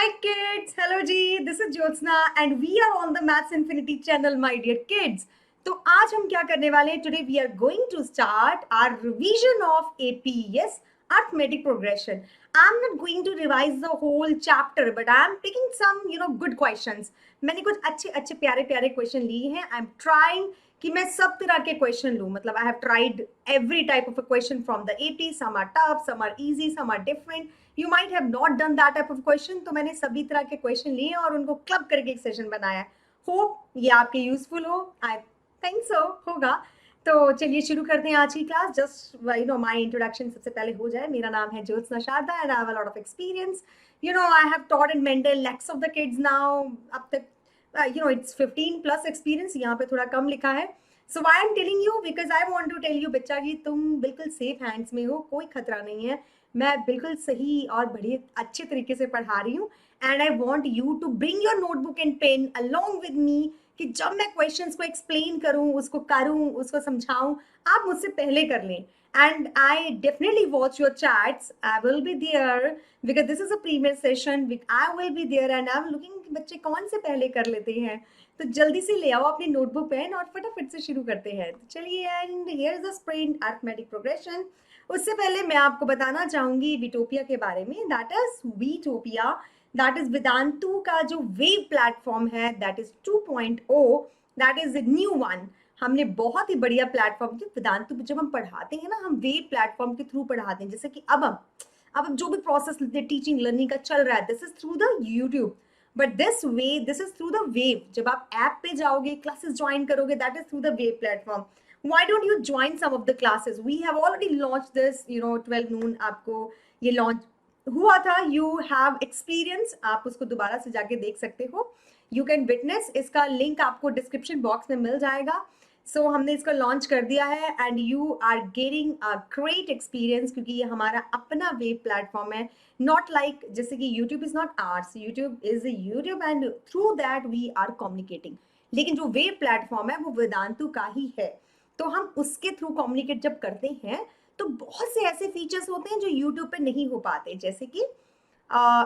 Hi kids, hello ji, this is Jyotsna and we are on the Maths Infinity channel, my dear kids. तो आज हम क्या करने वाले हैं? Today we are going to start our revision of APS arithmetic progression. I'm not going to revise the whole chapter, but I'm picking some good questions. मैंने कुछ अच्छे अच्छे प्यारे प्यारे क्वेश्चन लिए हैं. I'm trying कि मैं सब तरह के क्वेश्चन लूँ. मतलब I have tried every type of a question from the AP. Some are tough, some are easy, some are different. You might have not done that type of question. तो मैंने सभी तरह के क्वेश्चन लिए और उनको क्लब करके एक सेशन बनाया है. होप ये आपके यूजफुल हो. आई थिंक सो होगा. तो चलिए शुरू करते हैं आज की क्लास. जस्ट माय इंट्रोडक्शन सबसे पहले हो जाए. मेरा नाम है Jyotsna Sharda and I have a lot of experience. I have taught in mental lacks of the kids now. अब तक it's 15 plus experience. यहाँ पे थोड़ा कम लिखा है. So why I'm telling you, because I want to tell you बच्चा कि तुम बिल्कुल सेफ हैंड्स में हो, कोई खतरा नहीं है. मैं बिल्कुल सही और बड़े अच्छे तरीके से पढ़ा रही हूँ. And I want you to bring your notebook and pen along with me, कि जब मैं क्वेश्चंस को एक्सप्लेन करूँ, उसको समझाऊँ, आप मुझसे पहले कर लें. And I definitely watch your chats. I will be there because this is a premium session. I will be there and I'm looking कि बच्चे कौन से पहले कर लेते हैं. तो जल्दी से ले आओ अपनी नोटबुक पेन और फटाफट से शुरू करते हैं. तो चलिए, and here is the sprint arithmetic progression. उससे पहले मैं आपको बताना चाहूंगी विटोपिया के बारे में. दैट इज वीटोपिया. दैट इज वेदांतु का जो वेब प्लेटफॉर्म है. That is 2.0. That is new one. हमने बहुत ही बढ़िया प्लेटफॉर्म वेदांतु जब हम पढ़ाते हैं ना, हम वेब प्लेटफॉर्म के थ्रू पढ़ाते हैं. जैसे कि अब जो भी प्रोसेस टीचिंग लर्निंग का चल रहा है, this is through the YouTube. But this is through the wave. जब आप ऐप पे जाओगे, क्लासेस ज्वाइन करोगे, that is through the wave platform. Why don't you join some of the classes? We have already launched this, 12 noon आपको ये launch हुआ था. You have experience. आप उसको दोबारा से जाके देख सकते हो. You can witness. इसका लिंक आपको डिस्क्रिप्शन बॉक्स में मिल जाएगा. सो हमने इसको लॉन्च कर दिया है and you are getting a great experience, क्योंकि ये हमारा अपना वेब प्लेटफॉर्म है. नॉट लाइक जैसे कि YouTube is not ours. YouTube is YouTube and through that we are communicating. लेकिन जो वेब प्लेटफॉर्म है वो वेदांतु का ही है. तो हम उसके थ्रू कम्युनिकेट जब करते हैं तो बहुत से ऐसे फीचर्स होते हैं जो यूट्यूब पे नहीं हो पाते. जैसे कि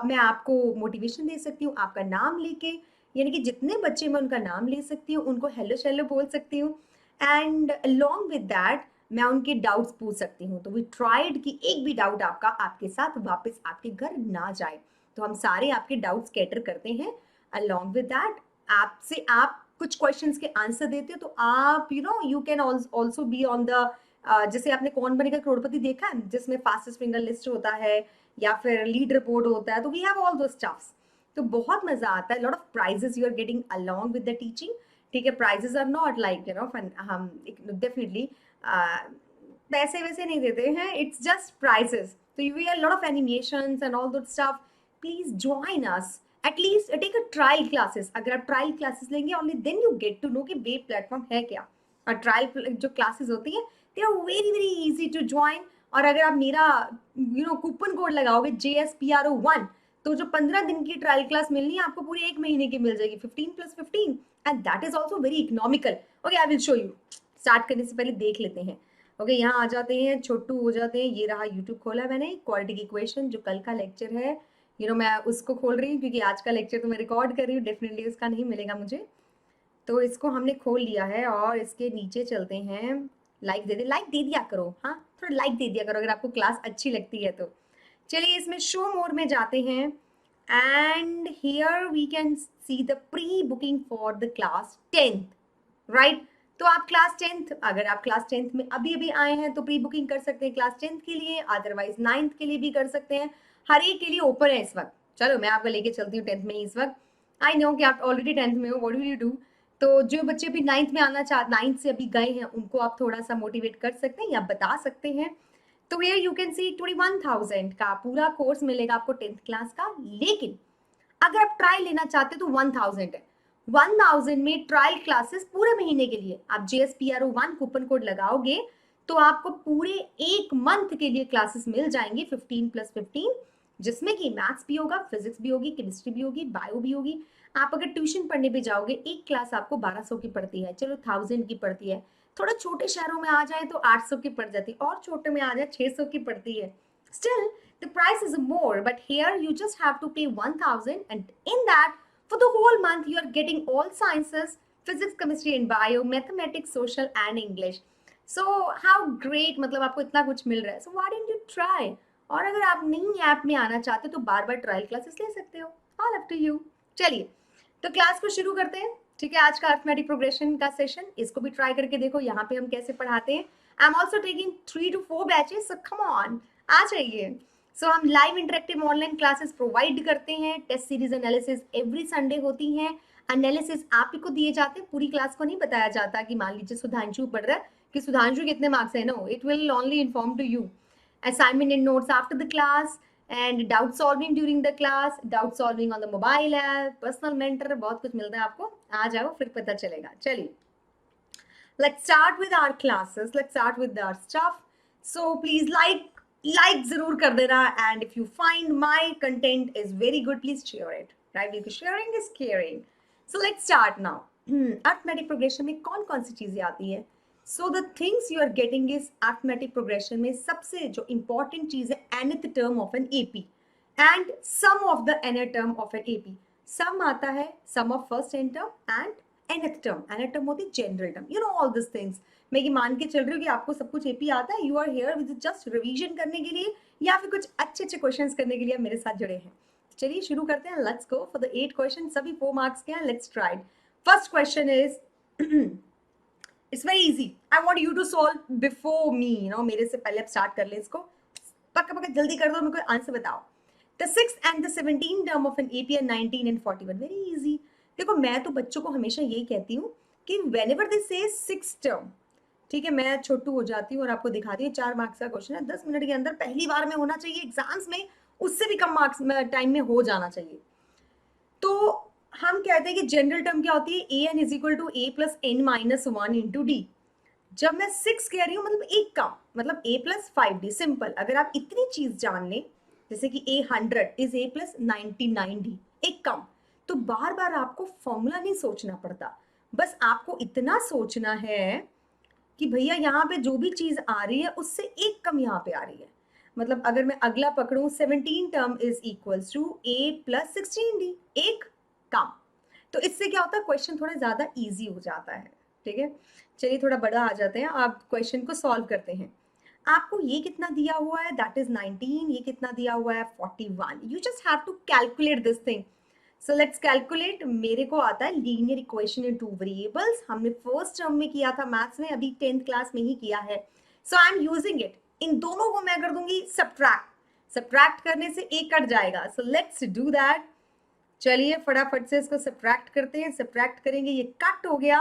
मैं आपको मोटिवेशन दे सकती हूँ आपका नाम लेके, यानी कि जितने बच्चे मैं उनका नाम ले सकती हूँ, उनको हेलो शेलो बोल सकती हूँ. एंड अलॉन्ग विद दैट मैं उनके डाउट्स पूछ सकती हूँ. तो वी ट्राइड कि एक भी डाउट आपका आपके साथ वापस आपके घर ना जाए. तो हम सारे आपके डाउट्स कैटर करते हैं. अलॉन्ग विद दैट आपसे आप कुछ क्वेश्चंस के आंसर देते हो, तो आप you can also be on the जैसे आपने कौन बनेगा करोड़पति देखा है, जिसमें फास्टेस्ट फिंगर लिस्ट होता है या फिर लीडर बोर्ड होता है. तो we have all those stuffs. तो बहुत मजा आता है. Lot of prizes you are getting along with the teaching. ठीक है, प्राइजेस आर नॉट लाइक हम डेफिनेटली पैसे वैसे नहीं देते हैं. It's just prizes. तो you are lot of animations and all that stuff. Please join us. At least take a trial classes. अगर आप ट्रायल क्लासेस लेंगे, only then you get to know कि वेब प्लेटफॉर्म है क्या. और ट्रायल जो classes होती हैं, they are very very easy to join. और अगर आप मेरा कूपन कोड लगाओगे JSPRO1, तो जो 15 दिन की ट्रायल क्लास मिलनी है आपको पूरी 1 महीने की मिल जाएगी. 15+15 and that is also very economical. Okay, I will show you. Start करने से पहले देख लेते हैं. ओके, यहाँ आ जाते हैं, छोटू हो जाते हैं. ये रहा यूट्यूब खोला मैंने. क्वालिटी की इक्वेशन जो कल का लेक्चर है, मैं उसको खोल रही हूँ क्योंकि आज का लेक्चर तो मैं रिकॉर्ड कर रही हूँ. डेफिनेटली उसका नहीं मिलेगा मुझे. तो इसको हमने खोल लिया है और इसके नीचे चलते हैं. लाइक दे दिया करो. हाँ, थोड़ा लाइक दे दिया करो अगर आपको क्लास अच्छी लगती है तो. चलिए, इसमें शो मोर में जाते हैं and here we can see the pre booking for the class 10th. Right. तो आप क्लास 10th, अगर आप क्लास 10th में अभी अभी आए हैं तो प्री बुकिंग कर सकते हैं क्लास 10th के लिए. अदरवाइज 9th के लिए भी कर सकते हैं. हर एक के लिए ओपन है इस वक्त. चलो मैं आपको लेके चलती हूँ 10th में इस वक्त. आई नो कि आप ऑलरेडी 10th में हो. What will you do? तो जो बच्चे अभी 9th में आना 9th से अभी गए हैं, उनको आप थोड़ा सा मोटिवेट कर सकते हैं या बता सकते हैं. तो हियर यू कैन सी 21,000 का पूरा कोर्स मिलेगा आपको 10th क्लास का. लेकिन अगर आप ट्रायल लेना चाहते हो तो 1000 है. 1000 में ट्रायल क्लासेस पूरे महीने के लिए आप JSPRO1 कूपन कोड लगाओगे तो आपको पूरे 1 मंथ के लिए क्लासेस मिल जाएंगे 15+15, जिसमें कि मैथ्स भी होगा, फिजिक्स भी होगी, केमिस्ट्री भी होगी, बायो भी होगी. आप अगर ट्यूशन पढ़ने भी जाओगे, एक क्लास आपको 1200 की पड़ती है. चलो 1000 की पड़ती है. थोड़ा छोटे शहरों में आ जाए तो 800 की पड़ जाती है, और छोटे में आ जाए 600 की पड़ती है. Still, the price is more, but here you just have to pay 1000, and in that, for the whole month, you are getting all sciences, physics, chemistry, and bio, mathematics, social, and English. So how great, मतलब आपको इतना कुछ मिल रहा है. So why didn't you try? और अगर आप नहीं ऐप में आना चाहते तो बार बार ट्रायल क्लासेस ले सकते हो. All up to you. चलिए, तो क्लास को शुरू करते हैं. ठीक है, आज का अर्थमेटिक प्रोग्रेशन का सेशन, इसको भी ट्राई करके देखो यहाँ पे हम कैसे पढ़ाते हैं. I am also taking 3 to 4 batches, so come on, आ जाइए. सो हम live interactive online classes provide करते हैं. Test series analysis every Sunday होती हैं. एनालिसिस आप ही को दिए जाते हैं, पूरी क्लास को नहीं बताया जाता कि मान लीजिए सुधांशु पढ़ रहा है कि सुधांशु कितने मार्क्स है. No, it will only inform to you. Assignment and notes after the class, and doubt solving during the class, doubt solving on the mobile app, personal mentor, बहुत कुछ मिलता है आपको. आ जाओ, फिर पता चलेगा. चलिए, let's start with our classes. Let's start with our stuff. So please like जरूर कर देना, and if you find my content is very good, please share it, right? Because sharing is caring. So let's start now. Arithmetic progression में कौन कौन सी चीजें आती है? So the things you are getting is arithmetic progression में सबसे जो important चीज है nth term of an AP and sum of the nth term of an AP. Sum आता है sum of first n term and nth term. nth term होती है general term. You know all these things. मैं ये मान के चल रही हूँ कि आपको सब कुछ AP आता है. You are here with just revision करने के लिए या फिर कुछ अच्छे अच्छे questions करने के लिए मेरे साथ जुड़े हैं. चलिए शुरू करते हैं. Let's go for the 8 questions. सभी 4 marks के हैं. Let's try it. First question is it's very easy. I want you to solve before me. You know, मेरे से पहले आप start कर ले इसको. पक्का पक्का जल्दी कर दो, मेरे को आंसर बताओ. The 6th and the 17th term of an AP are 19 and 41. Very easy. देखो, मैं तो बच्चों को हमेशा यही कहती हूँ कि whenever they say 6th term, ठीक है, मैं छोटू हो जाती हूँ और आपको दिखाती हूँ 4 मार्क्स का क्वेश्चन है, 10 मिनट के अंदर पहली बार में होना चाहिए एग्जाम्स में, उससे भी कम मार्क्स में टाइम में हो जाना चाहिए. तो हम कहते हैं कि जनरल टर्म क्या होती है? an is equal to a plus n minus 1 into d. जब मैं 6 कह रही हूँ मतलब एक कम, मतलब a प्लस 5d. सिंपल. अगर आप इतनी चीज जान लें जैसे कि a 100 is a plus 99d, एक कम, तो बार बार आपको फॉर्मूला नहीं सोचना पड़ता. बस आपको इतना सोचना है कि भैया यहाँ पे जो भी चीज आ रही है उससे एक कम यहाँ पे आ रही है. मतलब अगर मैं अगला पकड़ूं 17 term is equals to a plus 16d, एक कम. तो इससे क्या होता है? क्वेश्चन थोड़ा ज्यादा इजी हो जाता है. ठीक है, चलिए थोड़ा बड़ा आ जाते हैं. आप क्वेश्चन को सॉल्व करते हैं. आपको ये कितना दिया हुआ है? That is 19. ये कितना दिया हुआ है? 41. You just have to calculate this thing. So let's calculate. मेरे को आता है लीनियर इक्वेशन इन 2 वेरिएबल्स. हमने फर्स्ट टर्म में किया था मैथ्स में, अभी 10th क्लास में ही किया है. सो आई एम यूजिंग इट. इन दोनों को मैं कर दूंगी सब्ट्रैक्ट करने से एक कट जाएगा. So let's do that. चलिए फटाफट से इसको सब्ट्रैक्ट करते हैं. सब्ट्रैक्ट करेंगे, ये कट हो गया.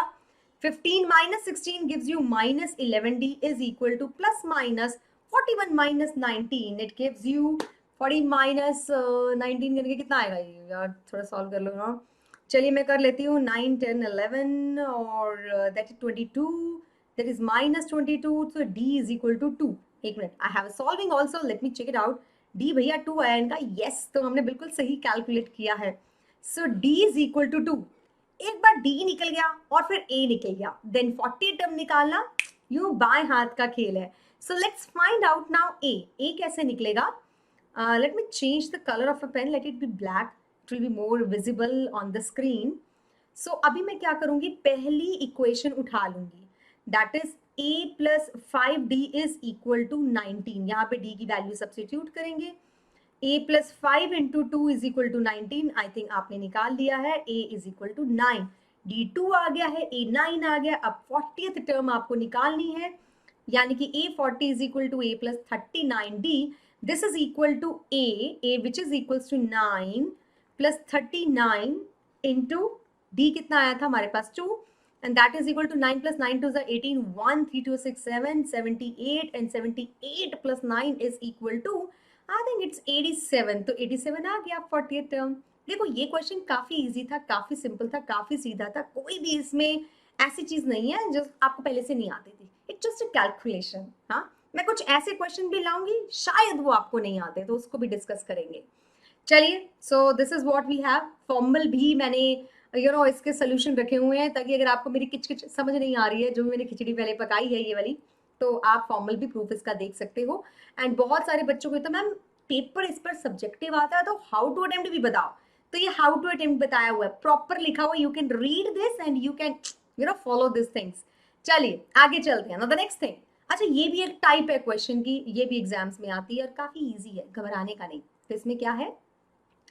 15 minus 16 gives you minus 11d is equal two plus minus 41 minus 19. It gives you 40 minus 19 करके कितना आएगा ये यार? थोड़ा सॉल्व कर लो. हाँ चलिए मैं कर लेती हूँ. 9 10 11 और that is 22. That is minus 22. So d is equal to 2. एक मिनट, I have solving also, let me check it out. d भैया 2 आया इनका. यस, तो हमने बिल्कुल सही कैलकुलेट किया है. सो d इज इक्वल टू 2. एक बार d निकल गया और फिर a निकल गया, देन 40 टर्म निकालना यूं बाएं हाथ का खेल है. So let's find out now a कैसे निकलेगा. Let me change the colour of a pen, let it be black, it will be more visible on the screen. So अभी मैं क्या करूंगी? पहली इक्वेशन उठा लूंगी, that is a plus 5d is equal to 19. यहाँ पे d की वैल्यू सब्सटीट्यूट करेंगे. a plus 5 into 2 is equal to 19. I think आपने निकाल लिया है. a is equal to 9. d 2 आ गया है, a 9 आ गया. अब 40th टर्म आपको निकालनी है, यानी कि a 40 is equal to a plus 39d. This is equal to a which is equals to 9 plus 39 into d कितना आया था हमारे पास? 2. and that is equal to 9 plus 9 2 is 18. 1 3 2 6 7 78 and 78 plus 9 is equal to I think it's 87. तो 87 आ गया 40th term. देखो ये question काफी easy था, काफी सिंपल था, काफी सीधा था. कोई भी इसमें ऐसी चीज नहीं है जो आपको पहले से नहीं आती थी. It's just a calculation. हाँ, मैं कुछ ऐसे क्वेश्चन भी लाऊंगी शायद वो आपको नहीं आते, तो उसको भी डिस्कस करेंगे. चलिए, so this is what we have. Formal भी मैंने इसके सोल्यूशन रखे हुए हैं ताकि अगर आपको मेरी किचकिच समझ नहीं आ रही है, जो मैंने खिचड़ी पहले पकाई है ये वाली, तो आप फॉर्मल भी प्रूफ इसका देख सकते हो। एंड बहुत सारे बच्चों को तो मैम पेपर इस पर सब्जेक्टिव आता है तो हाउ टू अटेम्प्ट भी बताओ, तो ये हाउ टू अटेम्प्ट बताया हुआ है, प्रॉपर लिखा हुआ, you can read this and you can follow this things. चलिए आगे चलते हैं ना द नेक्स्ट थिंग। अच्छा ये भी एक टाइप है क्वेश्चन की, ये भी एग्जाम्स में आती है और काफी इजी है, घबराने का नहीं। तो इसमें क्या है,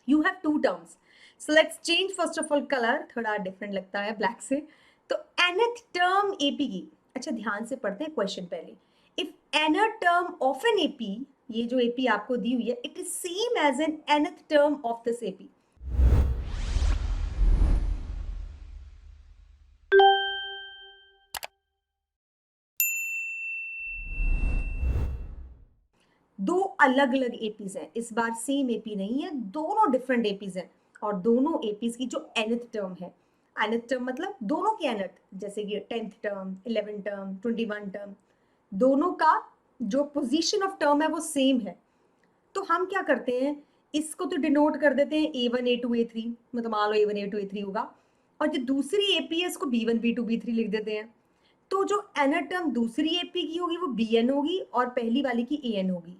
you have two terms, so let's change first of all colour, थोड़ा डिफरेंट लगता है ब्लैक से। तो nth टर्म एपी की, अच्छा ध्यान से पढ़ते हैं क्वेश्चन पहले। If nth term of N AP, ये जो एपी आपको दी हुई है, it is same as an nth term of this AP. दो अलग अलग एपीज हैं, इस बार सेम एपी नहीं है, दोनों डिफरेंट एपीज हैं। और दोनों एपीज की जो nth टर्म है, nth टर्म मतलब दोनों की nth, जैसे कि 10th term, 11th term, 21 term, दोनों का जो पोजीशन ऑफ टर्म है वो सेम है। तो हम क्या करते हैं, इसको तो डिनोट कर देते हैं A1 A2 A3, मतलब मान लो A1 A2 A3 होगा, और जो दूसरी एपी है इसको B1 B2 B3 लिख देते हैं। तो जो nth टर्म दूसरी एपी की होगी वो Bn होगी और पहली वाली की An होगी,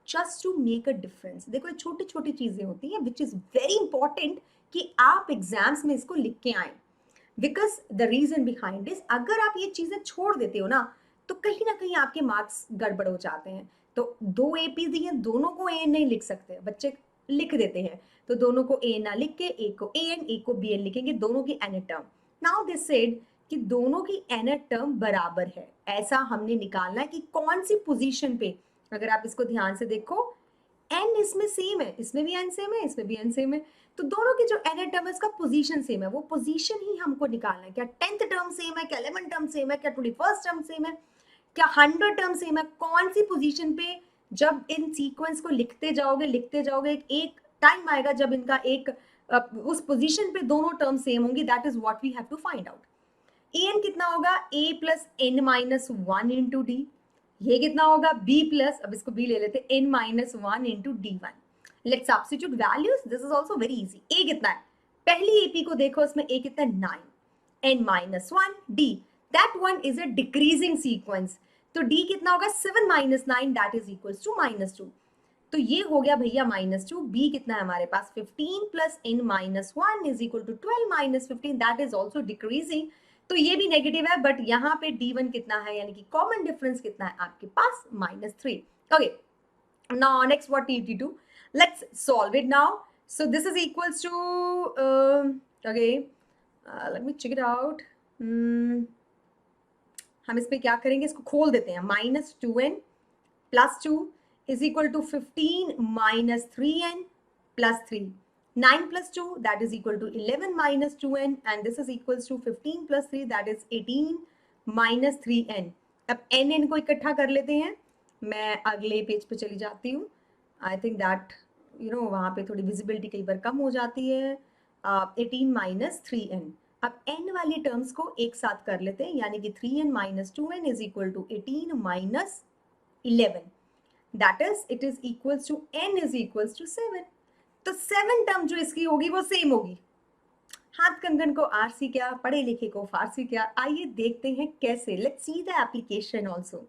just to make a difference. देखो ये छोटी छोटी चीजें होती हैं विच इज वेरी इंपॉर्टेंट कि आप एग्जाम्स में इसको लिख के आए, because the reason behind this, अगर आप ये चीजें छोड़ देते हो ना तो कहीं ना कहीं आपके मार्क्स गड़बड़ हो जाते हैं। तो दो एपी दी हैं, दोनों को ए नहीं लिख सकते, बच्चे लिख देते हैं, तो दोनों को ए ना लिख के एक को ए एन एक को बी एन लिखेंगे, दोनों की n term. Now this said कि दोनों की एन टर्म बराबर है, ऐसा हमने निकालना है कि कौन सी पोजीशन पे। अगर आप इसको ध्यान से देखो, एन इसमें सेम है, इसमें भी एन सेम है, इसमें भी एन सेम है, तो दोनों की जो एन टर्म है उसका पोजीशन सेम है, वो पोजीशन ही हमको निकालना है। क्या 10th टर्म सेम है, क्या 11th टर्म सेम है, क्या 21st टर्म सेम है, क्या 100 टर्म सेम है, कौन सी पोजीशन पे। जब इन सीक्वेंस को लिखते जाओगे एक टाइम आएगा जब इनका एक उस पोजीशन पे दोनों टर्म सेम होंगी, that is what we have to find out. A n कितना होगा, a plus n minus one into d, ये कितना होगा b प्लस, अब इसको b ले लेते, n minus one into D one. Let's substitute values, this is also very easy. a कितना है, पहली एपी को देखो, इसमें a कितना है 9, n minus one d, that one is a decreasing sequence, तो d कितना होगा 7 minus 9, that is equals to -2। तो ये हो गया भैया -2, b कितना है हमारे पास 15 plus n minus one is equal to 12 minus 15, that is also decreasing, तो ये भी नेगेटिव है, बट यहाँ पे d1 कितना है, यानी कि कॉमन डिफरेंस कितना है आपके पास -3। Okay, now next what need to do, let's solve it now. So this is equals to okay, let me check it out. हम इस पे क्या करेंगे, इसको खोल देते हैं, -2n plus 2 is equal to 15 minus 3n plus 3, 9 plus 2 that is equal to 11 minus 2n, and this is equals to 15 plus 3 that is 18 minus 3n। अब n को इकट्ठा कर लेते हैं, मैं अगले पेज पे चली जाती हूँ। आई थिंक दैट वहाँ पे थोड़ी विजिबिलिटी कई बार कम हो जाती है। 18 माइनस 3n, अब n वाली टर्म्स को एक साथ कर लेते हैं, यानी कि 3n minus 2n is equal to 18 minus 11, that is it is equals to n is equals to 7। तो 7 टर्म जो इसकी होगी वो सेम होगी। हाथ कंगन को आरसी क्या, पढ़े लिखे को फारसी क्या, आइए देखते हैं कैसे। Let's see the application also.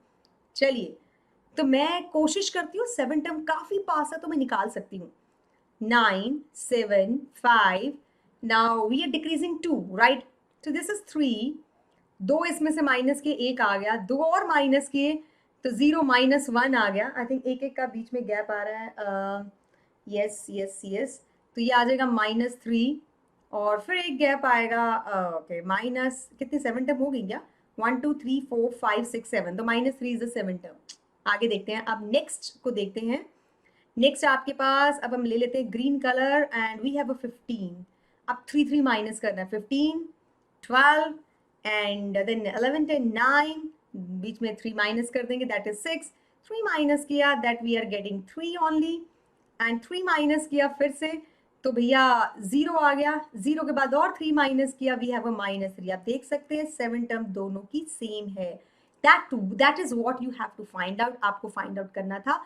चलिए, तो मैं कोशिश करती हूँ, 7 टर्म काफी पास है तो मैं निकाल सकती हूँ। 9 7 5, now we are decreasing 2, right, तो दिस इज 3, 2 इसमें से माइनस के 1 आ गया, 2 और माइनस किए तो 0 माइनस 1 आ गया। आई थिंक एक का बीच में गैप आ रहा है, यस यस यस, तो ये आ जाएगा -3 और फिर एक गैप आएगा, ओके माइनस कितने 7 टर्म हो गई क्या, 1 2 3 4 5 6 7, तो -3 इज द 7 टर्म। आगे देखते हैं, अब नेक्स्ट को देखते हैं। नेक्स्ट आपके पास, अब हम ले लेते हैं green colour and we have a 15, अब 3 3 माइनस करना है, 15 12 एंड देन 11 10 9, बीच में 3 माइनस कर देंगे, दैट इज 6, 3 माइनस किया that we are getting 3 only, and 3 minus किया फिर से, तो भैया 0 आ गया, 0 के बाद और 3 माइनस किया, वी हैव अ -3। आप देख सकते हैं 7 टर्म दोनों की सेम है। That is what you have to find out. आपको फाइंड आउट करना था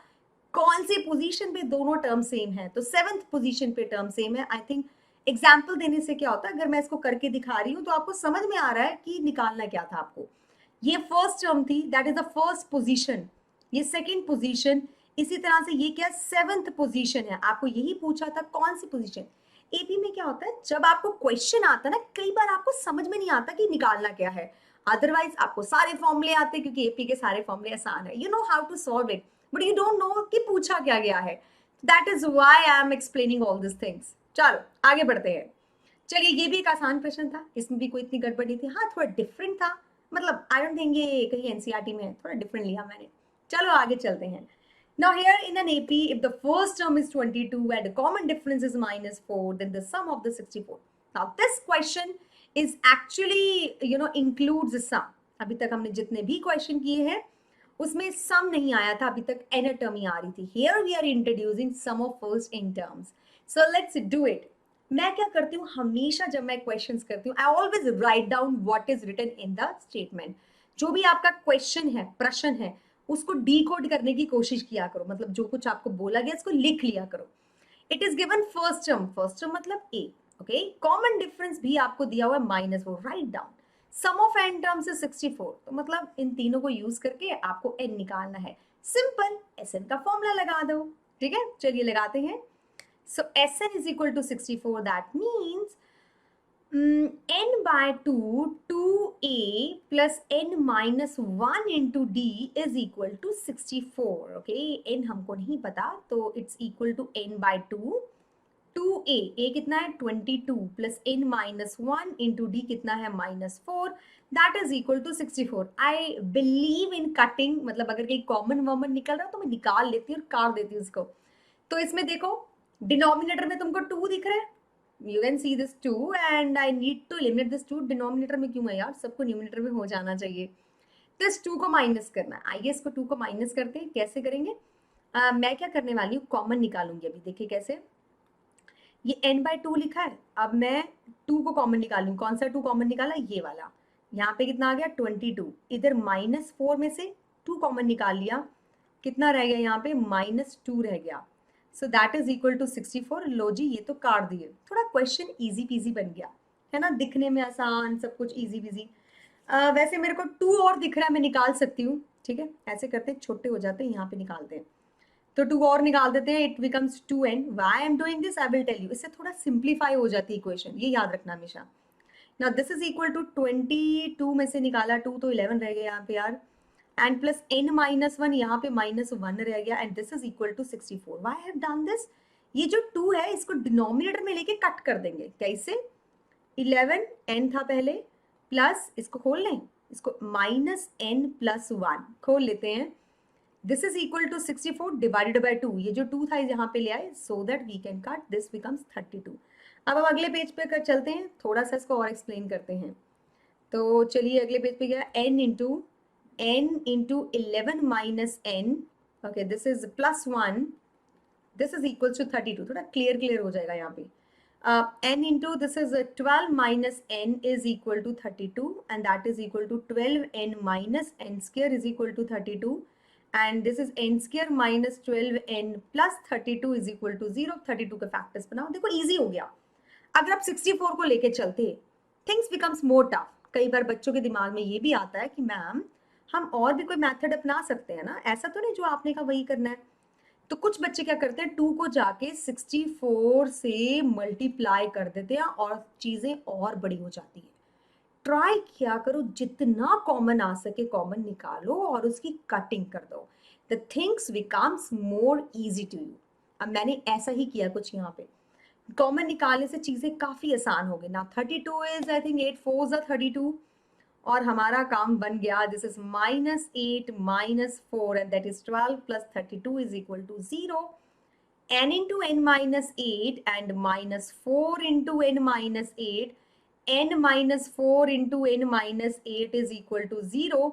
कौन सी पोजीशन पे दोनों टर्म सेम है, तो 7th पोजीशन पे टर्म सेम है। आई थिंक एग्जाम्पल देने से क्या होता है, अगर मैं इसको करके दिखा रही हूँ तो आपको समझ में आ रहा है कि निकालना क्या था आपको। ये फर्स्ट टर्म थी, that is the first position, ये सेकंड पोजीशन, इसी तरह से ये क्या सेवंथ पोजीशन है। आपको यही पूछा था कौन सी पोजीशन। एपी में क्या होता है, जब आपको क्वेश्चन आता है ना, कई बार आपको समझ में नहीं आता कि निकालना क्या है, अदरवाइज आपको सारे फॉर्मूले आते हैं क्योंकि एपी के सारे फॉर्मूले आसान है, you know how to solve it, but you don't know कि पूछा क्या गया है। That is why I am explaining all this things. चलो आगे बढ़ते हैं। चलिए ये भी एक आसान प्रश्न था, इसमें भी कोई इतनी गड़बड़ नहीं थी, हाँ थोड़ा डिफरेंट था, मतलब आई डोंट थिंक ये कहीं एनसीईआरटी में है, थोड़ा डिफरेंट लिया मैंने। चलो आगे चलते हैं। Now here in an AP, if the first term is 22 and the common difference is -4, then the sum of the 64. Now this question is actually, you know, includes the sum. अभी तक हमने जितने भी क्वेश्चन किए हैं उसमें सम नहीं आया था, अभी तक n टर्म ही आ रही थी। Here we are introducing sum of first n terms. So let's do it. मैं क्या करती हूँ, हमेशा जब मैं क्वेश्चंस करती हूँ, I always write down what is written in the statement. जो भी आपका क्वेश्चन है, प्रश्न है, उसको डीकोड करने की कोशिश किया करो, मतलब जो कुछ आपको बोला गया इसको लिख लिया करो। It is given first term मतलब ए, ओके। कॉमन डिफरेंस भी आपको दिया हुआ है -4, write down. Sum of n terms is 64, तो मतलब इन तीनों को यूज करके आपको एन निकालना है। सिंपल, एस एन का फॉर्मूला लगा दो, ठीक है। चलिए लगाते हैं। So Sn is equal to 64. That means n by 2, 2a plus n minus 1 into d is equal to 64. Okay, n हमको नहीं पता, तो it's equal to n by 2, 2a, a कितना है 22 plus n minus 1 into d कितना है -4, that is equal to 64. I believe in cutting, मतलब अगर कहीं कॉमन वॉमन निकल रहा है तो मैं निकाल लेती हूँ और काट देती हूँ उसको। तो इसमें देखो डिनोमिनेटर में तुमको 2 दिख रहा है, you can see this 2 and I need to eliminate this 2। Denominator में क्यों है यार, सबको न्यूमिनेटर में हो जाना चाहिए। तो इस 2 को माइनस करना है, आइए इसको 2 को माइनस करते हैं। कैसे करेंगे, मैं क्या करने वाली हूँ, कॉमन निकालूंगी। अभी देखिए कैसे, ये n by 2 लिखा है, अब मैं 2 को कॉमन निकालूँ। कौन सा 2 कॉमन निकाला, ये वाला। यहाँ पे कितना आ गया 22, इधर -4 में से 2 कॉमन निकाल लिया, कितना रह गया यहाँ पे -2 रह गया। So that is equal to 64। लो जी, ये तो काट दिए, थोड़ा क्वेश्चन इजी पीजी बन गया है ना, दिखने में आसान, सब कुछ इजी पीजी। वैसे मेरे को 2 और दिख रहा है, मैं निकाल सकती हूँ, ठीक है। ऐसे करते हैं, छोटे हो जाते हैं, यहाँ पे निकालते हैं, तो 2 और निकाल देते हैं, it becomes 2n। Why I am doing this I will tell you, इससे थोड़ा सिंप्लीफाई हो जाती है इक्वेशन, ये याद रखना हमेशा। Now this is equal to 22 में से निकाला 2 तो 11 रह गया यहाँ पे यार, एंड प्लस n -1, यहाँ पे -1 रह गया, and this is equal to 64। Why have done this, ये जो 2 है इसको डिनोमिनेटर में लेके कट कर देंगे। कैसे, 11 n था पहले, प्लस इसको खोल लें, इसको -n + 1 खोल लेते हैं, this is equal to 64 divided by 2, ये जो 2 था यहाँ पे ले आए, so that we can cut, this becomes 32। अब हम अगले पेज पे कर चलते हैं, थोड़ा सा इसको और एक्सप्लेन करते हैं। तो चलिए अगले पेज पे गया, n into 11 minus n, okay, this is +1, this is equals to 32। थोड़ा क्लियर हो जाएगा यहाँ पे। n into this is 12 minus n is equal to 32, and that is equal to 12n minus n square is equal to 32, and this is n square minus 12n plus 32 is equal to 0। 32 के factors बनाओ, देखो easy हो गया। अगर आप 64 को लेके चलते, थिंग्स बिकम्स मोर टफ। कई बार बच्चों के दिमाग में ये भी आता है कि मैम हम और भी कोई मेथड अपना सकते हैं ना, ऐसा तो नहीं जो आपने कहा वही करना है। तो कुछ बच्चे क्या करते हैं, 2 को जाके 64 से मल्टीप्लाई कर देते हैं और चीज़ें और बड़ी हो जाती है। ट्राई किया करो, जितना कॉमन आ सके कॉमन निकालो और उसकी कटिंग कर दो, the things becomes more easy to you. अब मैंने ऐसा ही किया कुछ यहाँ पे, कॉमन निकालने से चीज़ें काफ़ी आसान हो गई ना। 32 इज आई थिंक 8 4 are 32, और हमारा काम बन गया, this is -8 -4 and that is 12 + 32 is equal to 0। n into n minus 8 and -4 into n minus 8, n -4 into n minus 8 is equal to 0।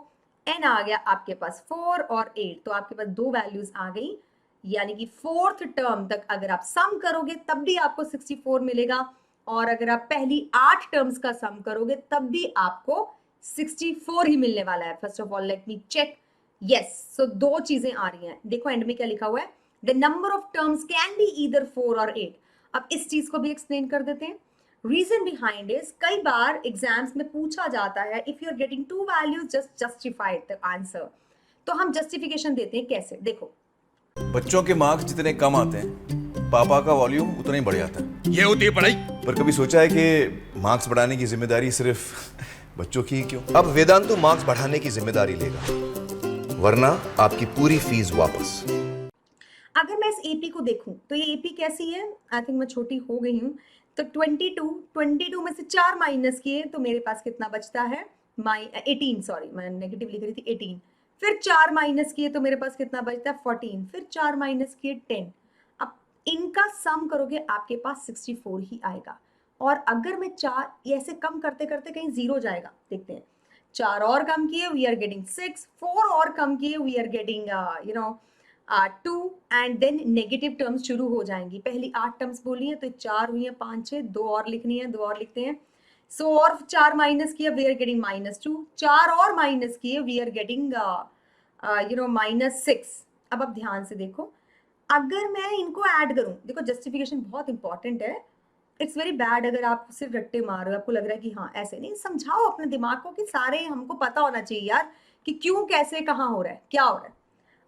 n आ गया आपके पास 4 और 8, तो आपके पास 2 वैल्यूज आ गई, यानी कि 4th टर्म तक अगर आप सम करोगे तब भी आपको 64 मिलेगा, और अगर आप पहली 8 टर्म्स का सम करोगे तब भी आपको 64 ही मिलने वाला है। First of all let me check, yes, so 2 चीजें आ रही हैं। देखो एंड में क्या लिखा हुआ है, the number of terms can be either 4 और 8। अब इस चीज को भी एक्सप्लेन कर देते हैं। रीजन बिहाइंड इज कई बार एग्जाम्स में पूछा जाता है if you are getting two values just justify the answer. तो हम जस्टिफिकेशन देते हैं कैसे, देखो। बच्चों के मार्क्स जितने कम आते हैं पापा का वॉल्यूम उतना ही बढ़ जाता है। ये होती है पढ़ाई। पर कभी सोचा है कि मार्क्स बढ़ाने की जिम्मेदारी सिर्फ बच्चों की ही क्यों? अब वेदांतु मार्क्स बढ़ाने की जिम्मेदारी लेगा, वरना आपकी पूरी फीस वापस। अगर मैं इस एपी को देखूं तो ये एपी कैसी है, आई थिंक मैं छोटी हो गई हूँ। तो 22 में से 4 माइनस किए तो मेरे पास कितना बचता है, 18, सॉरी मैं नेगेटिव लिख रही थी, 18। फिर 4 माइनस किए तो मेरे पास कितना बचता है, 14। फिर 4 माइनस किए 10। अब इनका सम करोगे आपके पास 64 ही आएगा। और अगर मैं 4 ऐसे कम करते करते कहीं 0 जाएगा, देखते हैं। 4 और कम किए वी आर गेटिंग 6, 4 और कम किए we are getting 2, and then negative terms शुरू हो जाएंगी। पहली 8 टर्म्स बोली है तो 4 हुई है, 5 6, 2 और लिखनी है, 2 और लिखते हैं। सो और 4 माइनस किया वी आर गेटिंग -2, 4 और माइनस किए वी आर गेटिंग -6। अब ध्यान से देखो, अगर मैं इनको ऐड करूं, देखो जस्टिफिकेशन बहुत इंपॉर्टेंट है। इट्स वेरी बैड अगर आप सिर्फ रट्टे मार रहे हो, आपको लग रहा है कि हाँ ऐसे नहीं, समझाओ अपने दिमाग को कि सारे हमको पता होना चाहिए यार कि क्यों, कैसे, कहाँ हो रहा है, क्या हो रहा है।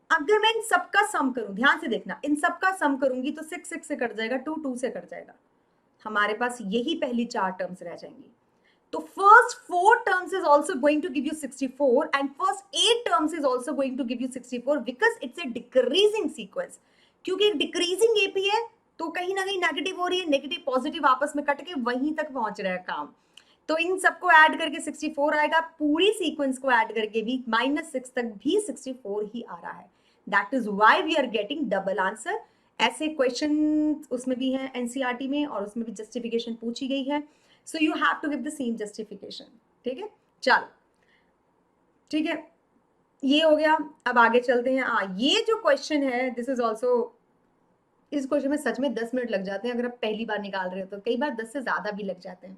अगर मैं इन सबका सम करूं, ध्यान से देखना, इन सबका सम करूंगी तो 6 6 से कट जाएगा, 2 2 से कट जाएगा, हमारे पास यही पहली 4 टर्म्स रह जाएंगी। तो first 4 terms is also going to give you 64 and first 8 terms is also going to give you 64 because it's a decreasing sequence. क्योंकि एक डिक्रीजिंग एपी है तो कहीं ना कहीं नेगेटिव हो रही है, नेगेटिव पॉजिटिव आपस में कट के वहीं तक पहुंच रहा है काम। तो इन सबको ऐड करके 64 आएगा, पूरी सीक्वेंस को ऐड करके भी -6 तक भी 64 ही आ रहा है। That is why we are getting double answer. ऐसे क्वेश्चन उसमें भी है एनसीईआरटी में, और उसमें भी जस्टिफिकेशन पूछी गई है। So you have to give the same justification. ठीक है, चलो ठीक है, ये हो गया। अब आगे चलते हैं। ये जो क्वेश्चन है दिस इज ऑल्सो, इस क्वेश्चन में सच में 10 मिनट लग जाते हैं अगर आप पहली बार निकाल रहे हो तो, कई बार 10 से ज्यादा भी लग जाते हैं।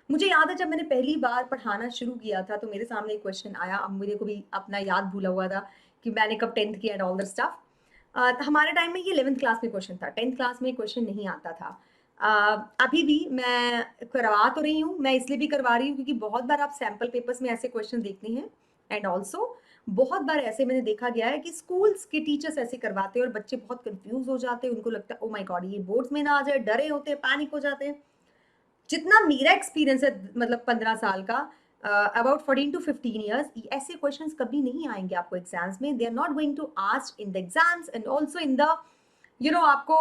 मुझे याद है जब मैंने पहली बार पढ़ाना शुरू किया था तो मेरे सामने एक क्वेश्चन आया, अब मुझे को भी अपना याद भूला हुआ था कि मैंने कब 10th किया एंड ऑल द स्टफ। हमारे टाइम में ये 11th क्लास में क्वेश्चन था, 10th क्लास में क्वेश्चन नहीं आता था। अभी भी मैं करवा तो रही हूँ, मैं इसलिए भी करवा रही हूँ क्योंकि बहुत बार आप सैम्पल पेपर्स में ऐसे क्वेश्चन देखते हैं, एंड ऑल्सो बहुत बार ऐसे मैंने देखा गया है कि स्कूल्स के टीचर्स ऐसे करवाते हैं और बच्चे बहुत कंफ्यूज हो जाते हैं, उनको लगता है ओ माय गॉड ये बोर्ड्स में ना आ जाए, डरे होते हैं, पैनिक हो जाते हैं। जितना मेरा एक्सपीरियंस है, मतलब 15 साल का, अबाउट 14 to 15 ईयर्स, ऐसे क्वेश्चंस कभी नहीं आएंगे आपको एग्जाम्स में। They are not going to ask in the exams and also in the आपको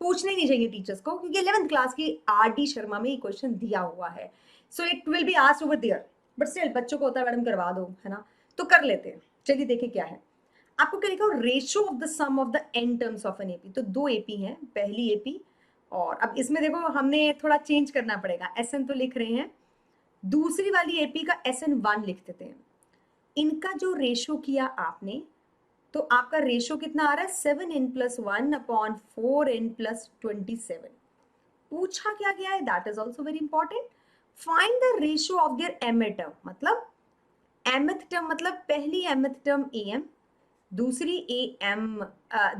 पूछने नहीं चाहिए टीचर्स को, क्योंकि 11th क्लास की RD शर्मा में ये क्वेश्चन दिया हुआ है। So it will be asked over there, but still बच्चों को होता है मैडम करवा दो, है ना, तो कर लेते हैं। चलिए देखें क्या है। आपको क्या लिखा हो, ratio of the sum of the n terms of N AP. तो 2 एपी हैं, पहली एपी, और अब इसमें देखो हमने थोड़ा चेंज करना पड़ेगा। SN तो लिख रहे हैं, दूसरी वाली एपी का SN1 लिख देते हैं। इनका जो रेशियो किया आपने, तो आपका रेशियो कितना आ रहा है, 7n+1 अपॉन 4n+27। पूछा क्या गया है, that is also very important. Find the ratio of their mth term, मतलब mth टर्म मतलब पहली mth टर्म am, दूसरी am,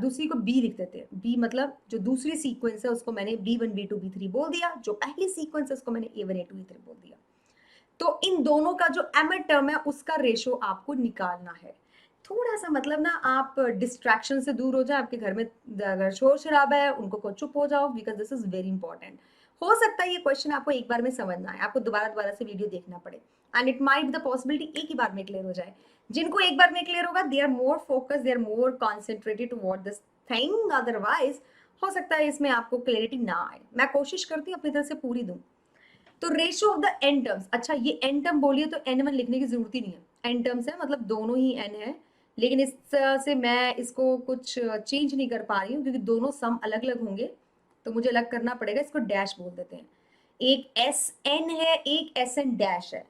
दूसरी को b लिख देते हैं। b मतलब जो दूसरी सीक्वेंस है उसको मैंने b1 b2 b3 बोल दिया, जो पहली सीक्वेंस है उसको मैंने a1 a2 a3 बोल दिया। तो इन दोनों का जो mth टर्म है उसका रेशियो आपको निकालना है। थोड़ा सा मतलब ना आप डिस्ट्रैक्शन से दूर हो जाए, आपके घर में अगर शोर शराबा है उनको को चुप हो जाओ, because this is very important. हो सकता है ये क्वेश्चन आपको एक बार में समझना है, आपको दोबारा से वीडियो देखना पड़े, and it might the possibility एक ही बार में क्लियर हो जाए। जिनको एक बार में क्लियर होगा they are more focus, they are more concentrated toward this thing, otherwise हो सकता है इसमें आपको क्लियरिटी ना आए। मैं कोशिश करती हूँ अपनी तरफ से पूरी दूँ। तो ratio of the n terms, अच्छा ये एन टर्म बोलिए तो n1 लिखने की जरूरत ही नहीं है, एन टर्म्स है मतलब दोनों ही n है, लेकिन इस से मैं इसको कुछ चेंज नहीं कर पा रही हूँ क्योंकि दोनों सम अलग अलग होंगे, तो मुझे अलग करना पड़ेगा। इसको डैश बोल देते हैं। एक SN है, एक SN डैश है,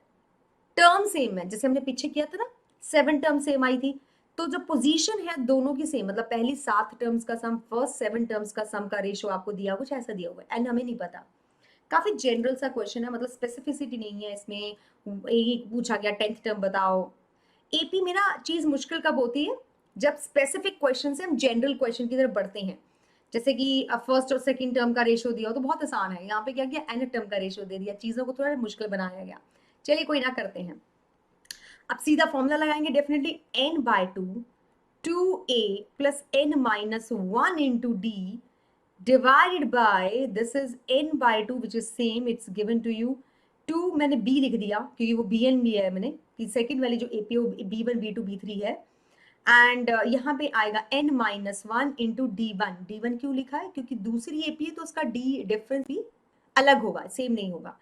टर्म सेम है, जैसे हमने पीछे किया था ना, 7 टर्म सेम आई थी, तो जो पोजीशन है दोनों की सेम, मतलब पहली 7 टर्म्स का सम, फर्स्ट 7 टर्म्स का सम का रेशियो आपको दिया, कुछ ऐसा दिया हुआ है, एंड हमें नहीं पता। काफी जनरल सा क्वेश्चन है, मतलब स्पेसिफिसिटी नहीं है इसमें। एक पूछा गया 10th टर्म बताओ। एपी में ना चीज मुश्किल कब होती है, जब स्पेसिफिक क्वेश्चन से हम जनरल क्वेश्चन की तरफ बढ़ते हैं, जैसे कि फर्स्ट और सेकंड टर्म का रेशियो दिया हो तो बहुत आसान है। यहाँ पे क्या किया, n टर्म का रेशियो दे दिया, चीज़ों को थोड़ा मुश्किल बनाया गया। चलिए कोई ना, करते हैं। अब सीधा फॉर्मूला लगाएंगे, definitely n/2 2a plus n minus 1 into d divided by, this is n/2 which is same, it's given to you 2, मैंने b लिख दिया क्योंकि वो bn लिया है मैंने, कि सेकेंड वाली जो ap वो b1 b2 b3 है। एंड यहाँ पे आएगा n minus 1 into d1। d1 क्यों लिखा है, क्योंकि दूसरी ap है तो उसका d डिफरेंस भी अलग होगा, सेम नहीं होगा।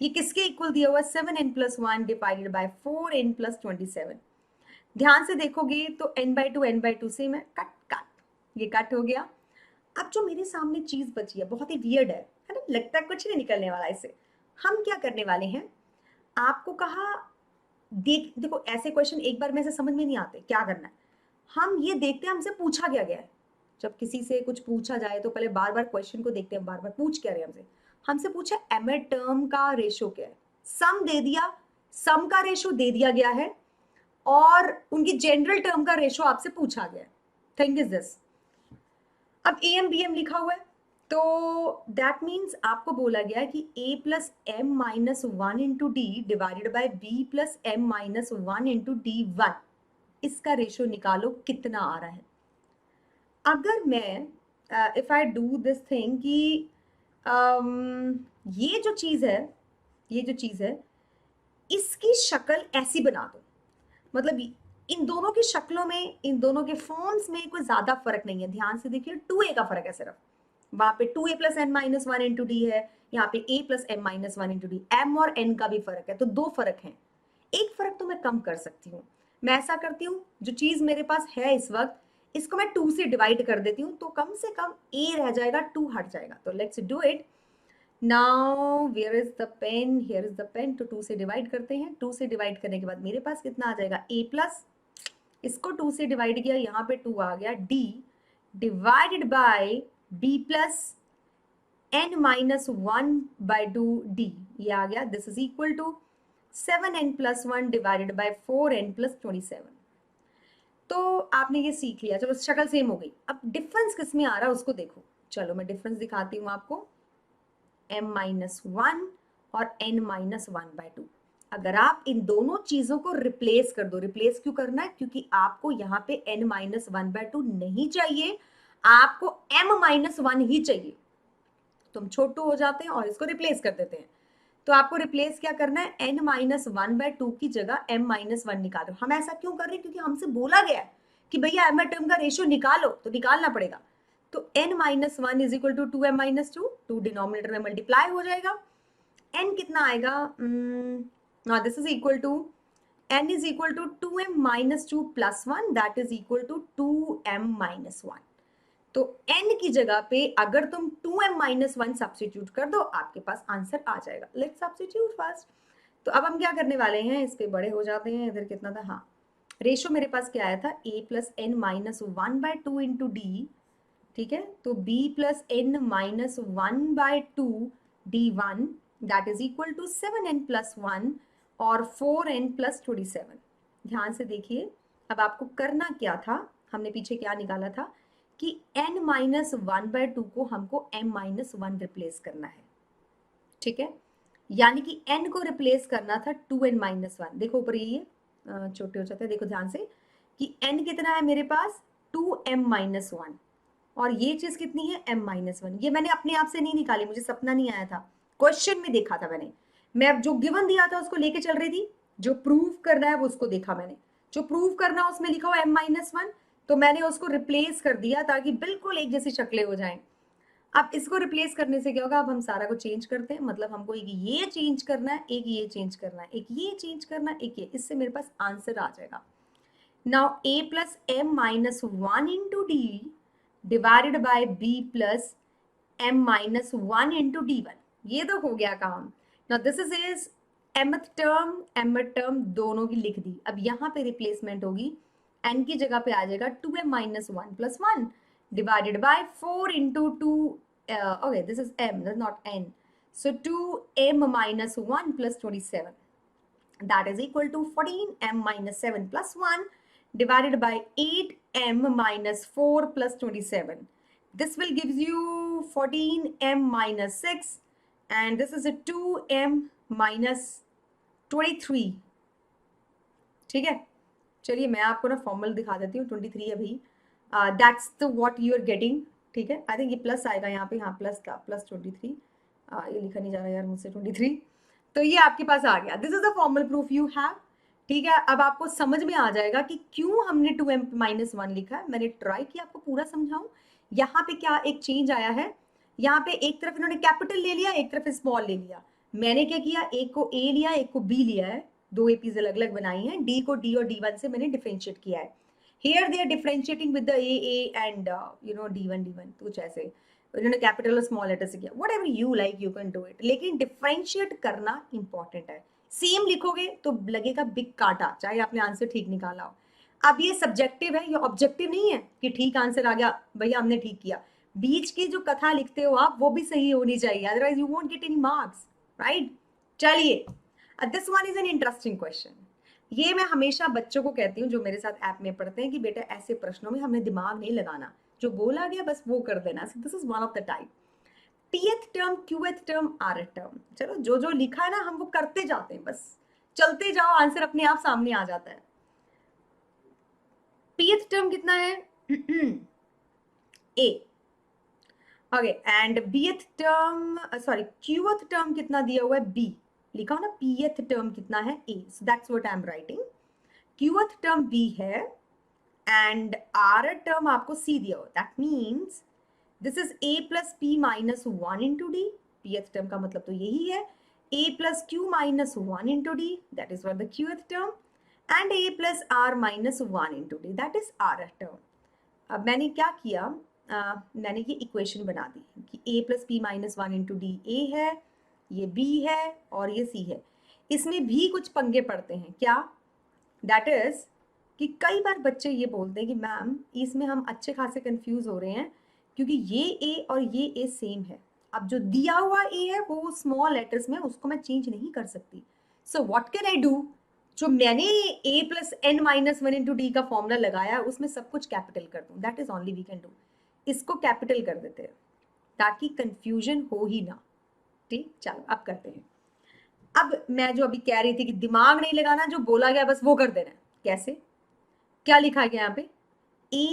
ये किसके इक्वल दिया हुआ है, 7n plus 1 divided by 4n plus 27। ध्यान से देखोगे तो n/2 सेम है, कट कट, ये कट हो गया। अब जो मेरे सामने चीज बची है बहुत ही वियर्ड है ना, लगता है कुछ नहीं निकलने वाला इससे। हम क्या करने वाले हैं, आपको कहा देखो ऐसे क्वेश्चन एक बार में से समझ में नहीं आते, क्या करना है, हम ये देखते हैं हमसे पूछा क्या गया है। जब किसी से कुछ पूछा जाए तो पहले बार बार क्वेश्चन को देखते हैं, बार बार पूछ क्या रहे हैं हमसे पूछा एमएड टर्म का रेशियो क्या है, सम दे दिया, सम का रेशियो दे दिया गया है, और उनकी जनरल टर्म का रेशियो आपसे पूछा गया है। थिंक इज दिस, अब ए एम बी एम लिखा हुआ है तो दैट मीन्स आपको बोला गया है कि a plus m minus 1 into d divided by b plus m minus 1 into d1, इसका रेशियो निकालो कितना आ रहा है। अगर मैं if I do this thing कि ये जो चीज़ है इसकी शक्ल ऐसी बना दो, मतलब इन दोनों की शक्लों में, इन दोनों के फॉर्म्स में कोई ज्यादा फर्क नहीं है। ध्यान से देखिए 2a का फर्क है सिर्फ, वहां पे 2a plus n minus 1 into d है, यहाँ पे a plus m minus 1 into d. M और n का भी फर्क है, तो दो फर्क हैं। एक फर्क तो मैं कम कर सकती हूँ, मैं ऐसा करती हूँ जो चीज मेरे पास है इस वक्त इसको मैं 2 से डिवाइड कर देती हूँ, तो कम से कम a रह जाएगा, 2 हट जाएगा। तो let's do it now, where is the pen, here is the pen. तो 2 से डिवाइड करते हैं, 2 से डिवाइड करने के बाद मेरे पास कितना आ जाएगा, a प्लस, इसको 2 से डिवाइड किया, यहाँ पे 2 आ गया, d divided by b plus n minus 1/2 d, ये आ गया। This is equal to 7n plus 1 divided by 4n plus 27। तो आपने ये सीख लिया, चलो शक्ल सेम हो गई। अब डिफरेंस किस में आ रहा है उसको देखो, चलो मैं डिफरेंस दिखाती हूँ आपको, m माइनस 1 और n माइनस 1/2। अगर आप इन दोनों चीजों को रिप्लेस कर दो, रिप्लेस क्यों करना है, क्योंकि आपको यहाँ पे n माइनस 1/2 नहीं चाहिए, आपको m माइनस 1 ही चाहिए। तो हम छोटू हो जाते हैं और इसको रिप्लेस कर देते हैं। तो आपको रिप्लेस क्या करना है, n माइनस 1/2 की जगह m माइनस 1 निकालो। हम ऐसा क्यों कर रहे हैं, क्योंकि हमसे बोला गया है कि भैया m टर्म का रेशियो निकालो, तो निकालना पड़ेगा। तो n minus 1 is equal to 2m minus 2, 2 denominator में मल्टीप्लाई हो जाएगा। n कितना आएगा, this is equal to n is equal to 2m minus 2 plus 1, that is equal to 2m minus 1। तो n की जगह पे अगर तुम 2m माइनस 1 सब्सटीट्यूट कर दो, आपके पास आंसर आ जाएगा। Let's substitute first. तो अब हम क्या करने वाले हैं, इस पे बड़े हो जाते हैं। इधर कितना था, हाँ, रेशियो मेरे पास क्या आया था, a plus n minus 1/2 into d, ठीक है। तो b plus n minus 1/2 d1, that is equal to 7n plus 1 और 4n प्लस 27। ध्यान से देखिए, अब आपको करना क्या था, हमने पीछे क्या निकाला था कि n माइनस 1/2 को हमको m माइनस 1 रिप्लेस करना है, ठीक है। यानी कि n को रिप्लेस करना था 2n माइनस 1। देखो ऊपर ये छोटे हो जाते हैं, देखो ध्यान से कि n कितना है मेरे पास, 2m माइनस 1, और ये चीज कितनी है, m माइनस 1। ये मैंने अपने आप से नहीं निकाली, मुझे सपना नहीं आया था, क्वेश्चन में देखा था मैंने। मैं जो गिवन दिया था उसको लेके चल रही थी, जो प्रूव करना है वो उसको देखा मैंने, जो प्रूव करना उसमें लिखा हुआ m माइनस 1, तो मैंने उसको रिप्लेस कर दिया ताकि बिल्कुल एक जैसी शक्लें हो जाएं। अब इसको रिप्लेस करने से क्या होगा, अब हम सारा को चेंज करते हैं, मतलब हमको एक ये चेंज करना है, एक ये चेंज करना है, एक ये चेंज करना है, एक ये, इससे मेरे पास आंसर आ जाएगा। Now a plus m minus 1 into d divided by b plus m minus 1 into d1, ये तो हो गया काम। Now this is mth term दोनों की लिख दी। अब यहाँ पे रिप्लेसमेंट होगी, n की जगह पे आ जाएगा 2m minus 1 plus 1 divided by 4 into 2, okay, this is m, that's not n, so 2m minus 1 plus 27, that is equal to 14m minus 7 plus 1 divided by 8m minus 4 plus 27, This will gives you 14m minus 6 and this is a 2m minus 23. ठीक है, चलिए मैं आपको ना formal दिखा देती हूँ. 23 अभी that's the what you are getting. ठीक है, आई थिंक ये प्लस आएगा यहाँ पे. हाँ प्लस था, प्लस 23. ये लिखा नहीं जा रहा यार मुझसे 23. तो ये आपके पास आ गया. This is the formal proof you have. ठीक है, अब आपको समझ में आ जाएगा कि क्यों हमने 2m minus 1 लिखा है. मैंने ट्राई किया आपको पूरा समझाऊं. यहाँ पे क्या एक चेंज आया है. यहाँ पे एक तरफ इन्होंने कैपिटल ले लिया, एक तरफ स्मॉल ले लिया. मैंने क्या किया, एक को a लिया, एक को b लिया है. दो एपीज अलग अलग बनाई हैं. d को d और d1 से मैंने डिफरेंशिएट किया है. Here they are differentiating with the a and d1 तो कुछ ऐसे इन्होंने कैपिटल और स्मॉल लेटर से किया. Whatever you like you can do it. लेकिन डिफरेंशिएट करना इंपॉर्टेंट है. सेम लिखोगे तो लगेगा बिग काटा, चाहे आपने आंसर ठीक निकाला हो. अब ये सब्जेक्टिव है, ये ऑब्जेक्टिव नहीं है कि ठीक आंसर आ गया भैया हमने ठीक किया. बीच की जो कथा लिखते हो आप वो भी सही होनी चाहिए, otherwise you won't get any marks, right. चलिए, this one is an interesting question. ये मैं हमेशा बच्चों को कहती हूँ जो मेरे साथ ऐप में पढ़ते हैं कि बेटा ऐसे प्रश्नों में हमने दिमाग नहीं लगाना, जो बोला गया बस वो कर देना. So this is one of the type. Tth term, qth term, rth term. चलो जो जो लिखा है ना हम वो करते जाते हैं, बस चलते जाओ, आंसर अपने आप सामने आ जाता है. पीएथ टर्म कितना है? A. Okay, and bth term, sorry qth term कितना दिया हुआ है? बी. लिखा हो ना पीएथ टर्म कितना है? A. So that's what I am writing. Qth term b है एंड आरएथ टर्म आपको सी दिया हो. That means this is a plus p minus 1 into d. Pth term का मतलब तो यही है. a plus q minus 1 into d, that is for the qth term. And a plus r minus 1 into d, that is rth term. अब मैंने क्या किया, मैंने ये इक्वेशन बना दी कि a plus p minus 1 into D A है, ये b है और ये c है. इसमें भी कुछ पंगे पड़ते हैं. क्या? दैट इज कि कई बार बच्चे ये बोलते हैं कि मैम इसमें हम अच्छे खासे कंफ्यूज हो रहे हैं क्योंकि ये a और ये a सेम है. अब जो दिया हुआ a है वो स्मॉल लेटर्स में, उसको मैं चेंज नहीं कर सकती. So what can I do? जो मैंने a plus n minus 1 into d का फॉर्मूला लगाया उसमें सब कुछ कैपिटल कर दूँ. That is only we can do. इसको कैपिटल कर देते हैं ताकि कंफ्यूजन हो ही ना. ठीक, चलो अब करते हैं. अब मैं जो अभी कह रही थी कि दिमाग नहीं लगाना, जो बोला गया बस वो कर देना. कैसे? क्या लिखा गया यहाँ पे? a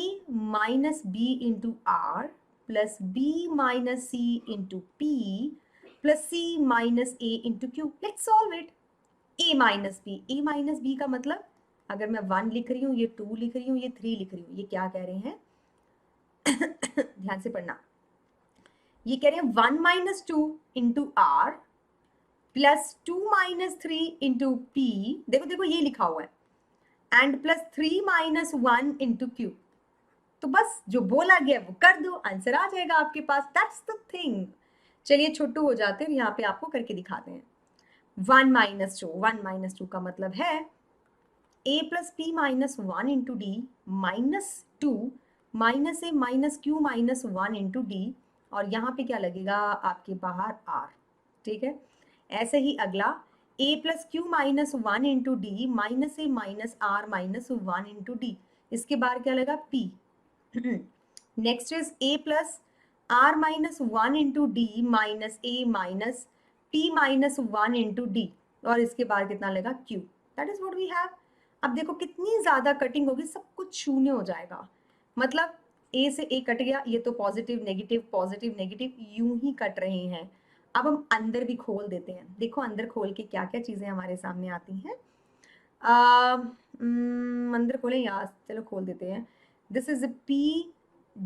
minus b into r plus b minus c into p plus c minus a into q. Let's solve it. a minus बी. a माइनस बी का मतलब अगर मैं 1 लिख रही हूँ, ये 2 लिख रही हूँ, ये 3 लिख रही हूँ, ये क्या कह रहे हैं? ध्यान से पढ़ना. ये कह रहे हैं 1 minus 2 into r plus 2 minus 3 into p. देखो देखो ये लिखा हुआ है. And plus 3 minus 1 into q. तो बस जो बोला गया वो कर दो, आंसर आ जाएगा आपके पास. That's the thing. चलिए छोटू हो जाते हैं, यहाँ पे आपको करके दिखाते हैं. 1 माइनस 2, 1 माइनस 2 का मतलब है a plus p minus 1 into d minus 2 minus a minus Q minus 1 into d. और यहाँ पे क्या लगेगा आपके बाहर? r. ठीक है, ऐसे ही अगला a plus q minus 1 into d minus a minus r minus 1 into d. इसके बाहर क्या लगा? p. Next is a plus r minus 1 into d minus a minus p minus 1 into d. और इसके बाहर कितना लगा? q. That is what we have. अब देखो कितनी ज़्यादा कटिंग होगी, सब कुछ शून्य हो जाएगा. मतलब a से a कट गया, ये तो पॉजिटिव नेगेटिव यूं ही कट रहे हैं. अब हम अंदर भी खोल देते हैं. देखो अंदर खोल के क्या क्या चीज़ें हमारे सामने आती हैं. अंदर खोलें यार, चलो खोल देते हैं. This is p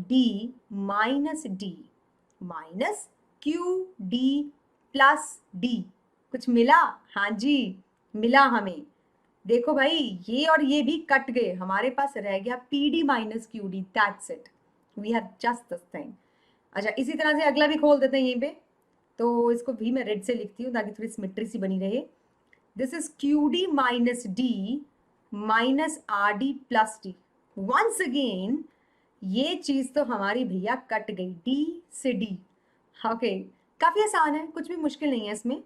d minus d minus q d plus d. कुछ मिला? हाँ जी मिला हमें. देखो भाई ये और ये भी कट गए, हमारे पास रह गया p d minus q d. That's it, we have just this thing. अच्छा इसी तरह से अगला भी खोल देते हैं यहीं पे. तो इसको भी मैं रेड से लिखती हूँ ताकि थोड़ी सिमेट्री सी बनी रहे. This is q d minus d minus r d plus d. Once again ये चीज़ तो हमारी भैया कट गई, डी से डी. ओके, काफ़ी आसान है, कुछ भी मुश्किल नहीं है इसमें.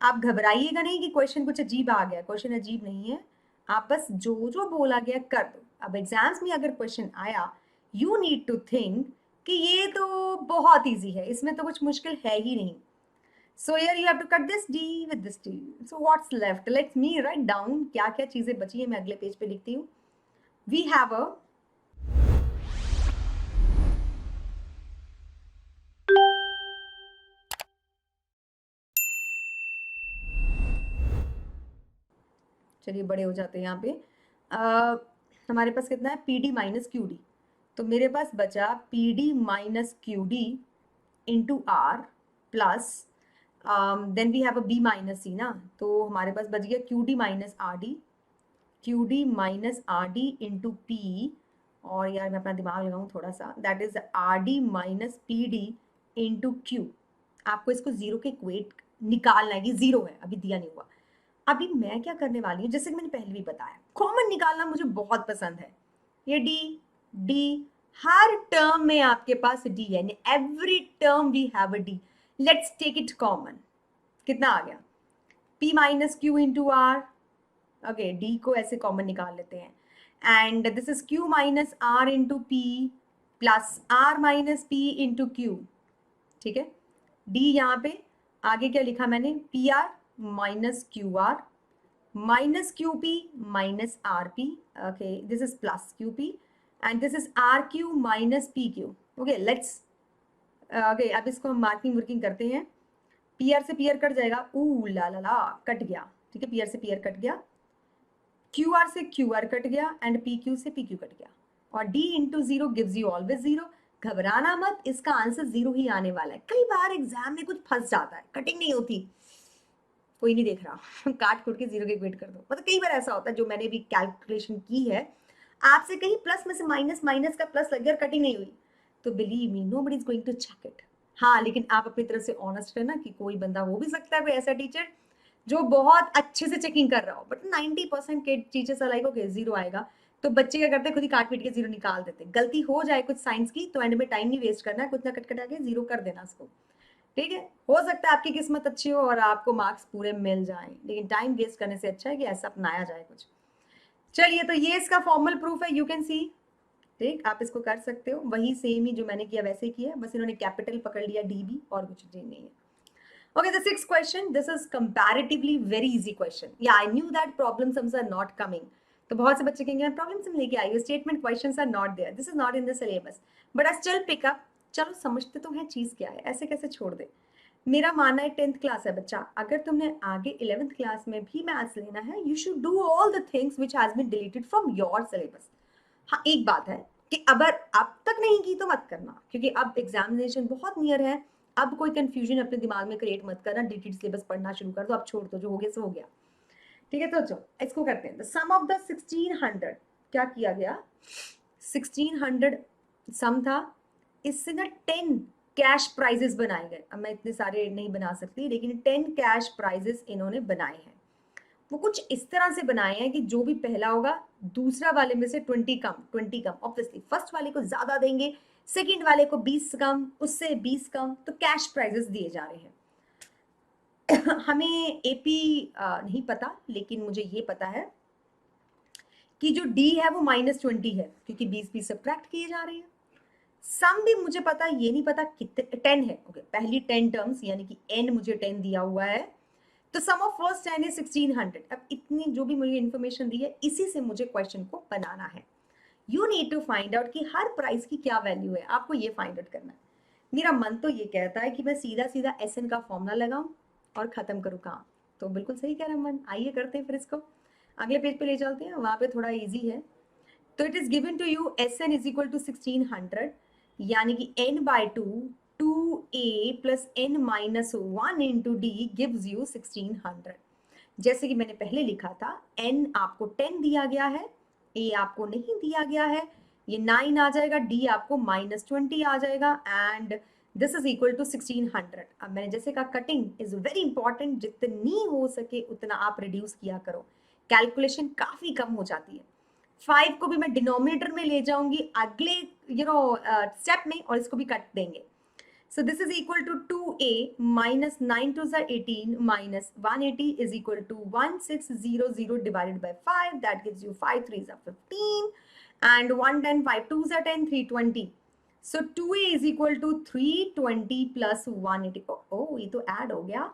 आप घबराइएगा नहीं कि क्वेश्चन कुछ अजीब आ गया. क्वेश्चन अजीब नहीं है, आप बस जो जो बोला गया कर दो. अब एग्जाम्स में अगर क्वेश्चन आया, यू नीड टू थिंक कि ये तो बहुत इजी है, इसमें तो कुछ मुश्किल है ही नहीं. So here you have to cut this D with this D. So what's left? Let me write down क्या क्या चीजें बची है, मैं अगले पेज पे लिखती हूँ. We have a चलिए बड़े हो जाते हैं यहाँ पे. हमारे पास कितना है, PD माइनस QD. तो मेरे पास बचा PD minus QD into R plus then we have a B minus C ना. तो हमारे पास बच गया QD minus RD, QD minus RD into P. और यार मैं अपना दिमाग लगाऊं थोड़ा सा, that is RD minus PD into Q. आपको इसको जीरो के इक्वेट निकालना है, ये जीरो है अभी दिया नहीं हुआ. अभी मैं क्या करने वाली हूँ, जैसे कि मैंने पहले भी बताया, कॉमन निकालना मुझे बहुत पसंद है. ये D, हर टर्म में आपके पास D है, every term we have a D. Let's take it common. कितना आ गया, P minus Q into R. Okay, D को ऐसे कॉमन निकाल लेते हैं. And this is Q minus R into P plus R minus P into Q. ठीक है, D यहाँ पे आगे क्या लिखा मैंने, PR minus QR minus QP minus RP. Okay, this is plus QP and this is RQ minus PQ. Okay, let's okay, अब इसको हम मार्किंग वर्किंग करते हैं. PR से PR कट जाएगा, ला कट गया. ठीक है, PR से PR कट गया, QR से QR कट गया एंड PQ से PQ कट गया. और D into zero gives you always zero. घबराना मत, इसका आंसर जीरो ही आने वाला है. कई बार एग्जाम में कुछ फंस जाता है, कटिंग नहीं होती, कोई नहीं देख रहा काट कूट के जीरो के इक्वेट कर दो. मतलब कई बार ऐसा होता है, जो मैंने भी कैलकुलेशन की है, आपसे कहीं प्लस में से माइनस, माइनस का प्लस लग गया और कटिंग नहीं हुई, तो believe me nobody is going to check it. हाँ, लेकिन आप अपनी तरफ से ऑनेस्ट रहना कि कोई बंदा हो भी सकता है, कोई ऐसा टीचर जो बहुत अच्छे से चेकिंग कर रहा हो, बट 90% के टीचर्स लाइक ओके जीरो आएगा, तो बच्चे क्या करते हैं, खुद ही काट पीट के जीरो निकाल देते हैं. गलती हो जाए कुछ साइंस की तो एंड में टाइम नहीं वेस्ट करना है, कुछ ना कट कटा के जीरो कर देना उसको. ठीक है, हो सकता है आपकी किस्मत अच्छी हो और आपको मार्क्स पूरे मिल जाएं, लेकिन टाइम वेस्ट करने से अच्छा है कि ऐसा अपनाया जाए कुछ. चलिए, तो ये इसका फॉर्मल प्रूफ है, यू कैन सी. ठीक, आप इसको कर सकते हो, वही सेम ही जो मैंने किया वैसे ही किया, बस इन्होंने कैपिटल पकड़ लिया DB और कुछ नहीं है. Okay, the sixth question. This is comparatively very easy question. Yeah, I knew that problem sums are not coming. तो बहुत से बच्चे कहेंगे प्रॉब्लम सम लेके आई हो, statement questions are not there, this is not in the syllabus, but I still pick up. चलो समझते तो हैं चीज़ क्या है, ऐसे कैसे छोड़ दे. मेरा मानना है 10th क्लास है बच्चा, अगर तुमने आगे 11th क्लास में भी मैथ्स लेना है, you should do all the things which has been deleted from your syllabus. हाँ, एक बात है कि अगर अब तक नहीं की तो मत करना, क्योंकि अब एग्जामिनेशन बहुत नियर है. अब कोई कंफ्यूजन अपने दिमाग में क्रिएट मत करना, डिटेल सिलेबस पढ़ना शुरू कर दो, अब छोड़ दो, जो हो गया सो हो गया. ठीक है, तो चलो इसको करते हैं. द सम ऑफ द 1600, क्या किया गया, 1600 सम था, इससे ना 10 कैश प्राइजेस बनाए गए. अब मैं इतने सारे नहीं बना सकती, लेकिन 10 कैश प्राइजेस इन्होंने बनाए हैं. वो कुछ इस तरह से बनाए हैं कि जो भी पहला होगा दूसरा वाले में से 20 कम. ऑब्वियसली फर्स्ट वाले को ज्यादा देंगे, सेकंड वाले को 20 कम, उससे 20 कम, तो कैश प्राइजेस दिए जा रहे हैं. हमें AP नहीं पता, लेकिन मुझे ये पता है कि जो D है वो -20 है, क्योंकि 20 सब्ट्रैक्ट किए जा रहे हैं. सम भी मुझे पता, ये नहीं पता कितने 10 है. ओके, पहली 10 टर्म्स यानी कि n मुझे 10 दिया हुआ है, तो सम ऑफ फर्स्ट 10 है 1600. अब इतनी जो भी मुझे इन्फॉर्मेशन दी है, इसी से मुझे क्वेश्चन को बनाना है. You need to find out कि हर प्राइस की क्या वैल्यू है, आपको ये फाइंड आउट करना है. मेरा मन तो ये कहता है कि मैं सीधा सीधा SN का फॉर्मूला लगाऊं और ख़त्म करूं काम. तो बिल्कुल सही कह रहा है मन. आइए करते हैं फिर इसको, अगले पेज पे ले चलते हैं, वहाँ पे थोड़ा इजी है. तो it is given to you SN is equal to 1600, यानी कि n/2 2a plus n minus 1 into D gives you 1600. जैसे कि मैंने पहले लिखा था, n आपको 10 दिया गया है, a आपको नहीं दिया गया है, ये 9 आ जाएगा, D आपको -20 आ जाएगा, and this is equal to 1600. अब मैंने जैसे कहा, कटिंग इज वेरी इंपॉर्टेंट, जितनी हो सके उतना आप रिड्यूस किया करो, कैलकुलेशन काफ़ी कम हो जाती है. 5 को भी मैं डिनोमिनेटर में ले जाऊंगी अगले स्टेप में, और इसको भी कट देंगे. So this is equal to 2a minus 9 2s are 18 minus 180 is equal to 1600 divided by 5. That gives you 5 3s are 15 and 110 5 2s are 10 320. So 2a is equal to 320 plus 180। ओ ये तो add हो गया।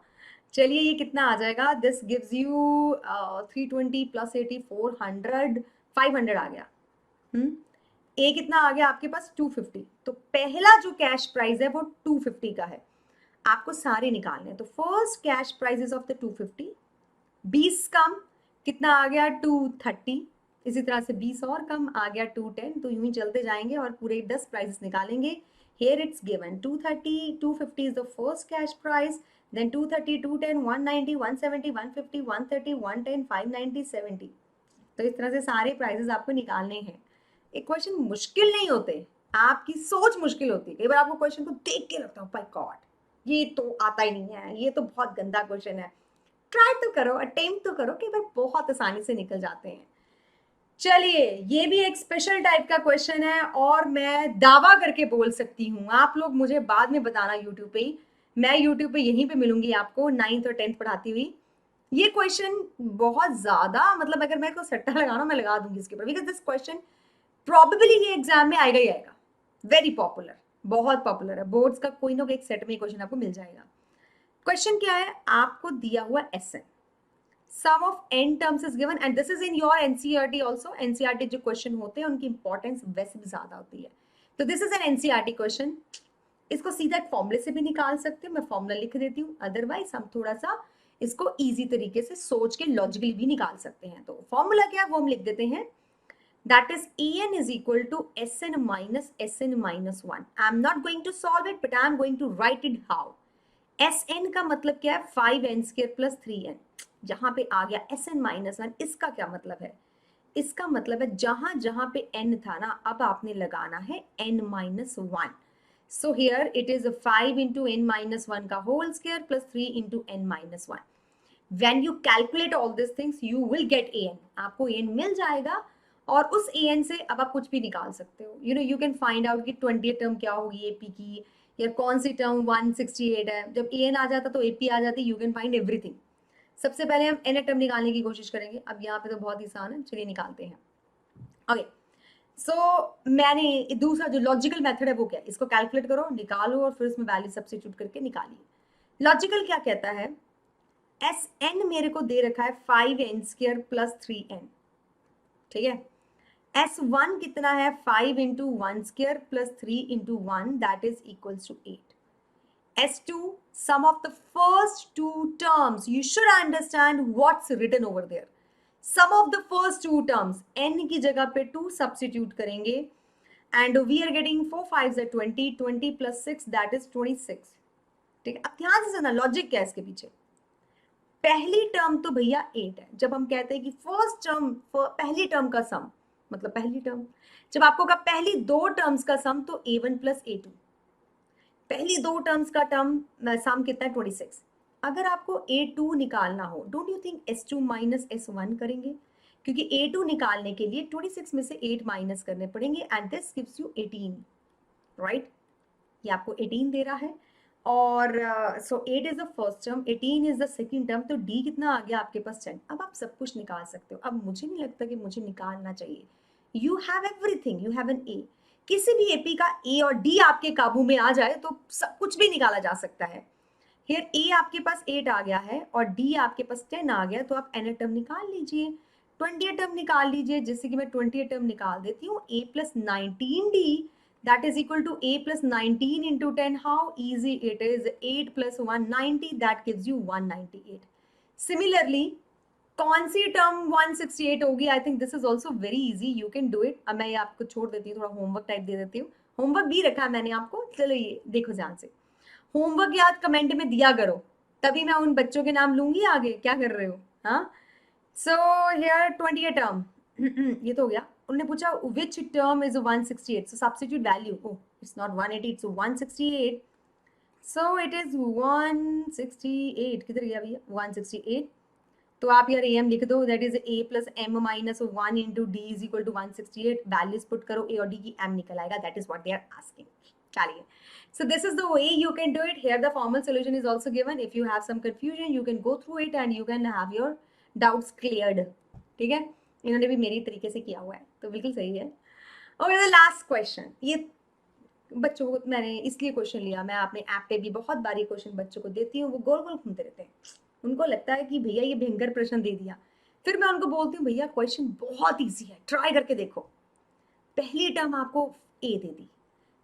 चलिए ये कितना आ जाएगा, दिस गिव्स यू 320 प्लस 80 400 500 आ गया। ए कितना आ गया आपके पास 250। तो पहला जो कैश प्राइस है वो 250 का है, आपको सारे निकालने हैं। तो first cash prices of the 250, 20 कम कितना आ गया 230, इसी तरह से 20 और कम आ गया 210। तो यूं ही चलते जाएंगे और पूरे 10 प्राइजेस निकालेंगे। Here it's given 230, 250 is the first cash price, then 230, 210, 190, 170, 150, 130, 110, 590, 70। तो इस तरह से सारे प्राइजेस आपको निकालने हैं। एक क्वेश्चन मुश्किल नहीं होते, आपकी सोच मुश्किल होती है। कई बार आपको क्वेश्चन को देख के लगता है बाय गॉड ये तो आता ही नहीं है, ये तो बहुत गंदा क्वेश्चन है। ट्राई तो करो, अटेम्प्ट तो करो, कई बार बहुत आसानी से निकल जाते हैं। चलिए ये भी एक स्पेशल टाइप का क्वेश्चन है और मैं दावा करके बोल सकती हूँ, आप लोग मुझे बाद में बताना यूट्यूब पे ही, मैं यूट्यूब पे यहीं पे मिलूंगी आपको 9th और 10th पढ़ाती हुई। ये क्वेश्चन बहुत ज्यादा, मतलब अगर मैं को सट्टा लगाना मैं लगा दूंगी इसके ऊपर, बिकॉज दिस क्वेश्चन प्रॉबेबली ये एग्जाम में आएगा ही आएगा। वेरी पॉपुलर, बहुत पॉपुलर है, बोर्ड्स का कोई ना कोई एक सेट में क्वेश्चन आपको मिल जाएगा। क्वेश्चन क्या है, आपको दिया हुआ SN, sum of n terms is given and this is in your NCERT also. NCERT जो क्वेश्चन होते हैं उनकी इंपॉर्टेंस वैसे भी ज्यादा होती है। तो this is an NCERT question, इसको सीधा एक फॉर्मूले से भी निकाल सकते हो, मैं फॉर्मूला लिख देती हूँ, अदरवाइज हम थोड़ा सा इसको इजी तरीके से सोच के लॉजिकली भी निकाल सकते हैं। तो फॉर्मूला क्या है वो हम लिख देते हैं, that is En is equal to Sn minus Sn minus 1. I am not going to solve it, but I am going to write it how. Sn का मतलब क्या है 5n square plus 3n, जहां पे आ गया Sn minus 1, इसका क्या मतलब है, इसका मतलब है जहां जहां पे n था ना, अब आपने लगाना है n minus 1. So here it is 5 into n minus 1 का whole square plus 3 into n minus 1. When you calculate all these things, you will get an, आपको an मिल जाएगा और उस an से अब आप कुछ भी निकाल सकते हो। You know you can find out कि 20th टर्म क्या होगी AP की, या कौन सी टर्म 168 है। जब an आ जाता तो AP आ जाती, यू कैन फाइंड एवरीथिंग। सबसे पहले हम n टर्म निकालने की कोशिश करेंगे, अब यहाँ पे तो बहुत ही आसान है, चलिए निकालते हैं। ओके सो मैंने दूसरा जो लॉजिकल मेथड है वो क्या है, इसको कैलकुलेट करो, निकालो और फिर उसमें वैल्यू सब्स्टिट्यूट करके निकालिए। लॉजिकल क्या कहता है, Sn मेरे को दे रखा है 5n स्क्वायर प्लस 3n, ठीक है। S1 कितना है 5 into 1 square plus 3 into 1, that is equals to 8. S2, sum of the first two terms, you should understand what's written over there. Sum of the first two terms, n की जगह पे 2 substitute करेंगे and we are getting 4 5s are 20, 20 plus 6 that is 26, ठीक है। अब ध्यान से सुनना लॉजिक क्या है इसके पीछे। पहली टर्म तो भैया 8 है, जब हम कहते हैं कि फर्स्ट टर्म पहली टर्म का सम, मतलब पहली टर्म, जब आपको कहा पहली दो टर्म्स का सम तो A1 प्लस A2, पहली दो टर्म्स का टर्म सम कितना है 26। अगर आपको A2 निकालना हो, don't you think S2 minus S1 करेंगे, क्योंकि A2 निकालने के लिए 26 में से 8 माइनस करने पड़ेंगे and this gives you 18, right. ये आपको 18 दे रहा है और सो 8 is the first term, 18 is the second term, तो D कितना आ गया आपके पास 10। अब आप सब कुछ निकाल सकते हो। अब मुझे नहीं लगता कि मुझे निकालना चाहिए, you have everything, you have an A, किसी भी AP का A और D आपके काबू में आ जाए तो सब कुछ भी निकाला जा सकता है। हियर A आपके पास 8 आ गया है और D आपके पास 10 आ गया, तो आप n टर्म निकाल लीजिए, 20 टर्म निकाल लीजिए, जिससे कि मैं 20 टर्म निकाल देती हूँ। A plus 19D that is equal to A plus 19 into 10. How easy it is, 8 plus 190 that gives you 198. Similarly, कौन सी टर्म 168 होगी, I think this is also very easy, you can do it. अब मैं ये आपको छोड़ देती हूँ, थोड़ा होमवर्क टाइप दे देती हूँ, होमवर्क भी रखा है मैंने आपको, चलो ये देखो ध्यान से, होमवर्क याद कमेंट में दिया करो, तभी मैं उन बच्चों के नाम लूंगी आगे, क्या कर रहे हो। हाँ सो हियर 20 टर्म ये तो हो गया। उन्होंने पूछा which term is 168, so substitute value, oh it's not 180 it's 168, so it is 168, किधर गया भैया 168, तो आप यार AM लिख दो, that is A plus M minus 1 into D is equal to 168, values put करो A और D की, M निकल आएगा, that is what they are asking. चलिए, so this is the way you can do it. Here the formal solution is also given. If you have some confusion, you can go through it and you can have your doubts cleared. ठीक है, इन्होंने भी मेरी तरीके से किया हुआ है, तो बिल्कुल सही है। Okay, the last question, ये बच्चों को मैंने इसलिए क्वेश्चन लिया, मैं अपने ऐप पे भी बहुत बार ये क्वेश्चन बच्चों को देती हूँ, वो गोल गोल घूमते रहते हैं, उनको लगता है कि भैया ये भयंकर प्रश्न दे दिया। फिर मैं उनको बोलती हूँ भैया क्वेश्चन बहुत ईजी है, ट्राई करके देखो। पहली टर्म आपको ए दे दी,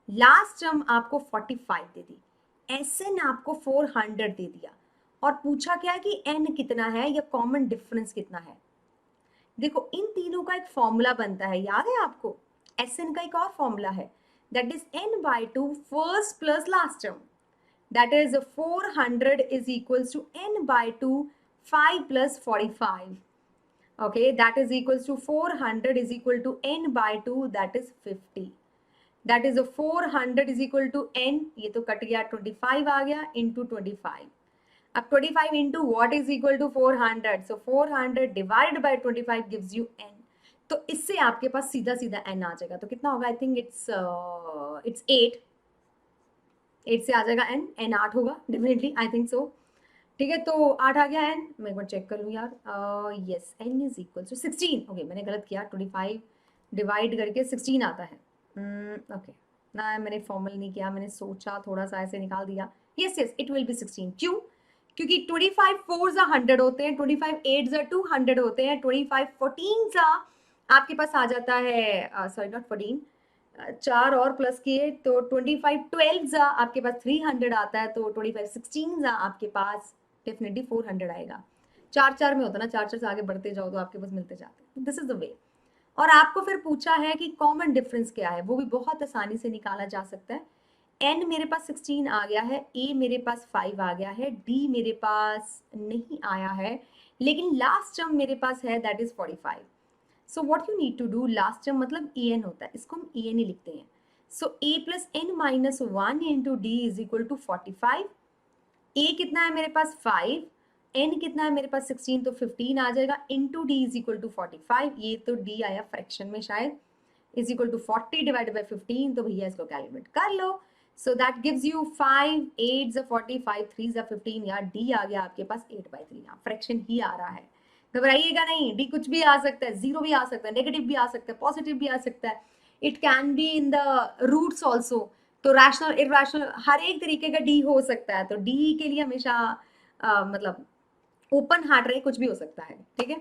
लास्ट टर्म आपको 45 दे दी, एसएन आपको 400 दे दिया, और पूछा क्या है कि एन कितना है या कॉमन डिफरेंस कितना है। देखो इन तीनों का एक फॉर्मूला बनता है, याद है आपको? एसएन का एक और फॉर्मूला है, that is n by 2 first plus last term, that is 400 is equals to n by 2 5 plus 45. Okay, that is equals to 400 is equal to n by 2, that is 50. That is a 400 is equal to n, ये तो cut गया, 25 आ गया into 25. अब 25 into what is equal to 400? So 400 divided by 25 gives you n. तो इससे आपके पास सीधा सीधा n आ जाएगा। तो कितना होगा? आई थिंक इट्स 8 से आ जाएगा n 8 होगा डेफिनेटली, आई थिंक सो। ठीक है, तो 8 आ गया n, मैं एक बार चेक कर लूँ यार। Yes, n is equal to 16। Okay, मैंने गलत किया, 25 डिवाइड करके 16 आता है। ओके ना, मैंने फॉर्मल नहीं किया, मैंने सोचा थोड़ा सा ऐसे निकाल दिया। Yes yes, it will B 16। क्यों? क्योंकि 25 4s 100 होते हैं, 25 8s 200 होते हैं, 25 14s आपके पास आ जाता है, सॉरी नॉट 14, 4 और प्लस किए तो 25 12s आपके पास 300 आता है, तो 25 16s आपके पास डेफिनेटली 400 आएगा। 4 4 में होता ना, 4 4 से आगे बढ़ते जाओ तो आपके पास मिलते जाते हैं। This is the way. और आपको फिर पूछा है कि कॉमन डिफरेंस क्या है, वो भी बहुत आसानी से निकाला जा सकता है। n मेरे पास 16 आ गया है, a मेरे पास 5 आ गया है, d मेरे पास नहीं आया है, लेकिन लास्ट टर्म मेरे पास है, that is 45। So what you need to do, last term मतलब en होता है, इसको हम en ही लिखते हैं। So a plus n minus 1 into d is equal to 45। a कितना है मेरे पास 5, n कितना है मेरे पास 16, तो 15 आ जाएगा, into d is equal to 45। ये तो d आया फ्रैक्शन में शायद, is equal to 40 divided by 15, तो भैया इसको कैलकुलेट कर लो। सो दैट गिव्स यू 5 8 45 3 15, यार d आ गया आपके पास 8/3, यहाँ फ्रैक्शन ही आ रहा है। घबराइएगा नहीं, d कुछ भी आ सकता है, 0 भी आ सकता है, नेगेटिव भी आ सकता है, पॉजिटिव भी आ सकता है, it can be in the roots also. तो रैशनल इरैशनल हर एक तरीके का d हो सकता है, तो d के लिए हमेशा मतलब ओपन हार्ट रहे, कुछ भी हो सकता है। ठीक है,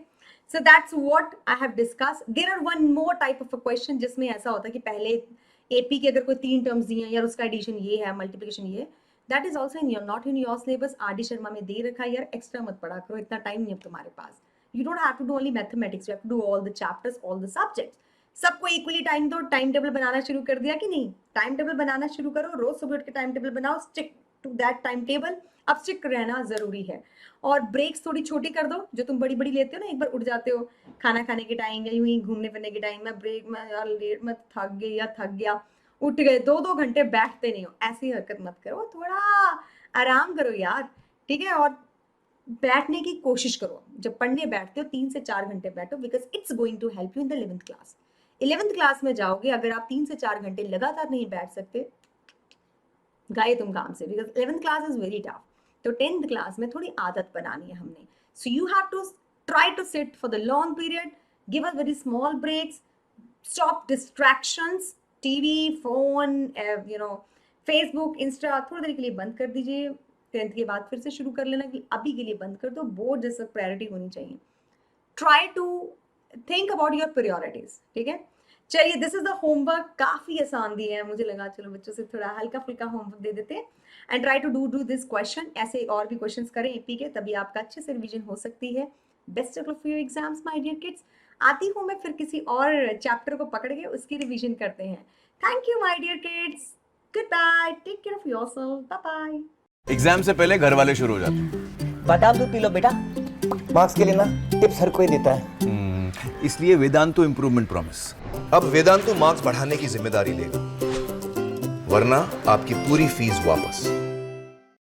so that's what I have discuss. There are one more type of a question जिसमें ऐसा होता है कि पहले एपी के अगर कोई 3 टर्म्स दिए हैं, यार उसका एडिशन ये है, मल्टीप्लिकेशन ये, that is also in your not in your syllabus. RD. Sharma में दे रखा है, यार एक्स्ट्रा मत पढ़ा करो, इतना टाइम नहीं है तुम्हारे पास। You don't have to do only mathematics, you have to do all the chapters, all the subjects. सबको इक्वली टाइम दो। टाइम टेबल बनाना शुरू कर दिया कि नहीं? टाइम टेबल बनाना शुरू करो, रोज सुबह उठ के टाइम टेबल बनाओ, stick to that time table. अब स्टिक रहना जरूरी है, और ब्रेक्स थोड़ी छोटी कर दो, जो तुम बड़ी बड़ी लेते हो ना, एक बार उठ जाते हो खाना खाने के टाइम या यूं ही घूमने फिरने के टाइम में, ब्रेक में यार लेट में थक गया, उठ गए, 2-2 घंटे बैठते नहीं हो, ऐसी हरकत मत करो, थोड़ा आराम करो यार। ठीक है, और बैठने की कोशिश करो, जब पढ़ने बैठते हो 3 से 4 घंटे बैठो, because it's going to help you in the 11th class. 11th class में जाओगे, अगर आप 3 से 4 घंटे लगातार नहीं बैठ सकते, गए तुम काम से, because 11th class is very tough. तो 10th क्लास में थोड़ी आदत बनानी है हमने। So you have to try to sit for the long period, give us very small breaks, stop distractions, TV, phone, you know, Facebook, Insta थोड़ी देर के लिए बंद कर दीजिए। 10th के बाद फिर से शुरू कर लेना, कि अभी के लिए बंद कर दो, बोर्ड जैसा प्रायोरिटी होनी चाहिए। Try to think about your priorities. ठीक है, चलिए, दिस इज द होमवर्क। काफ़ी आसान दिए हैं, मुझे लगा चलो बच्चों से थोड़ा हल्का फुल्का होमवर्क दे देते हैं। And try to do this question, ऐसे और भी क्वेश्चन करें एपी के, तभी आपका अच्छे से रिवीजन हो सकती है। Best of luck for your exams my dear kids. आती हूँ मैं फिर किसी और चैप्टर को पकड़ के उसकी रिवीजन करते हैं। Thank you my dear kids, good bye, take care of yourself, bye bye. Exam से पहले घर वाले शुरू हो जाते हैं। बादाम दूध पी लो बेटा, मार्क्स के लिए ना टिप्स हर कोई देता है। इसलिए वेदांतो इम्प्रूवमेंट प्रॉमिस। अब वेदांतु मार्क्स बढ़ाने की जिम्मेदारी लेगा, वरना आपकी पूरी फीस वापस।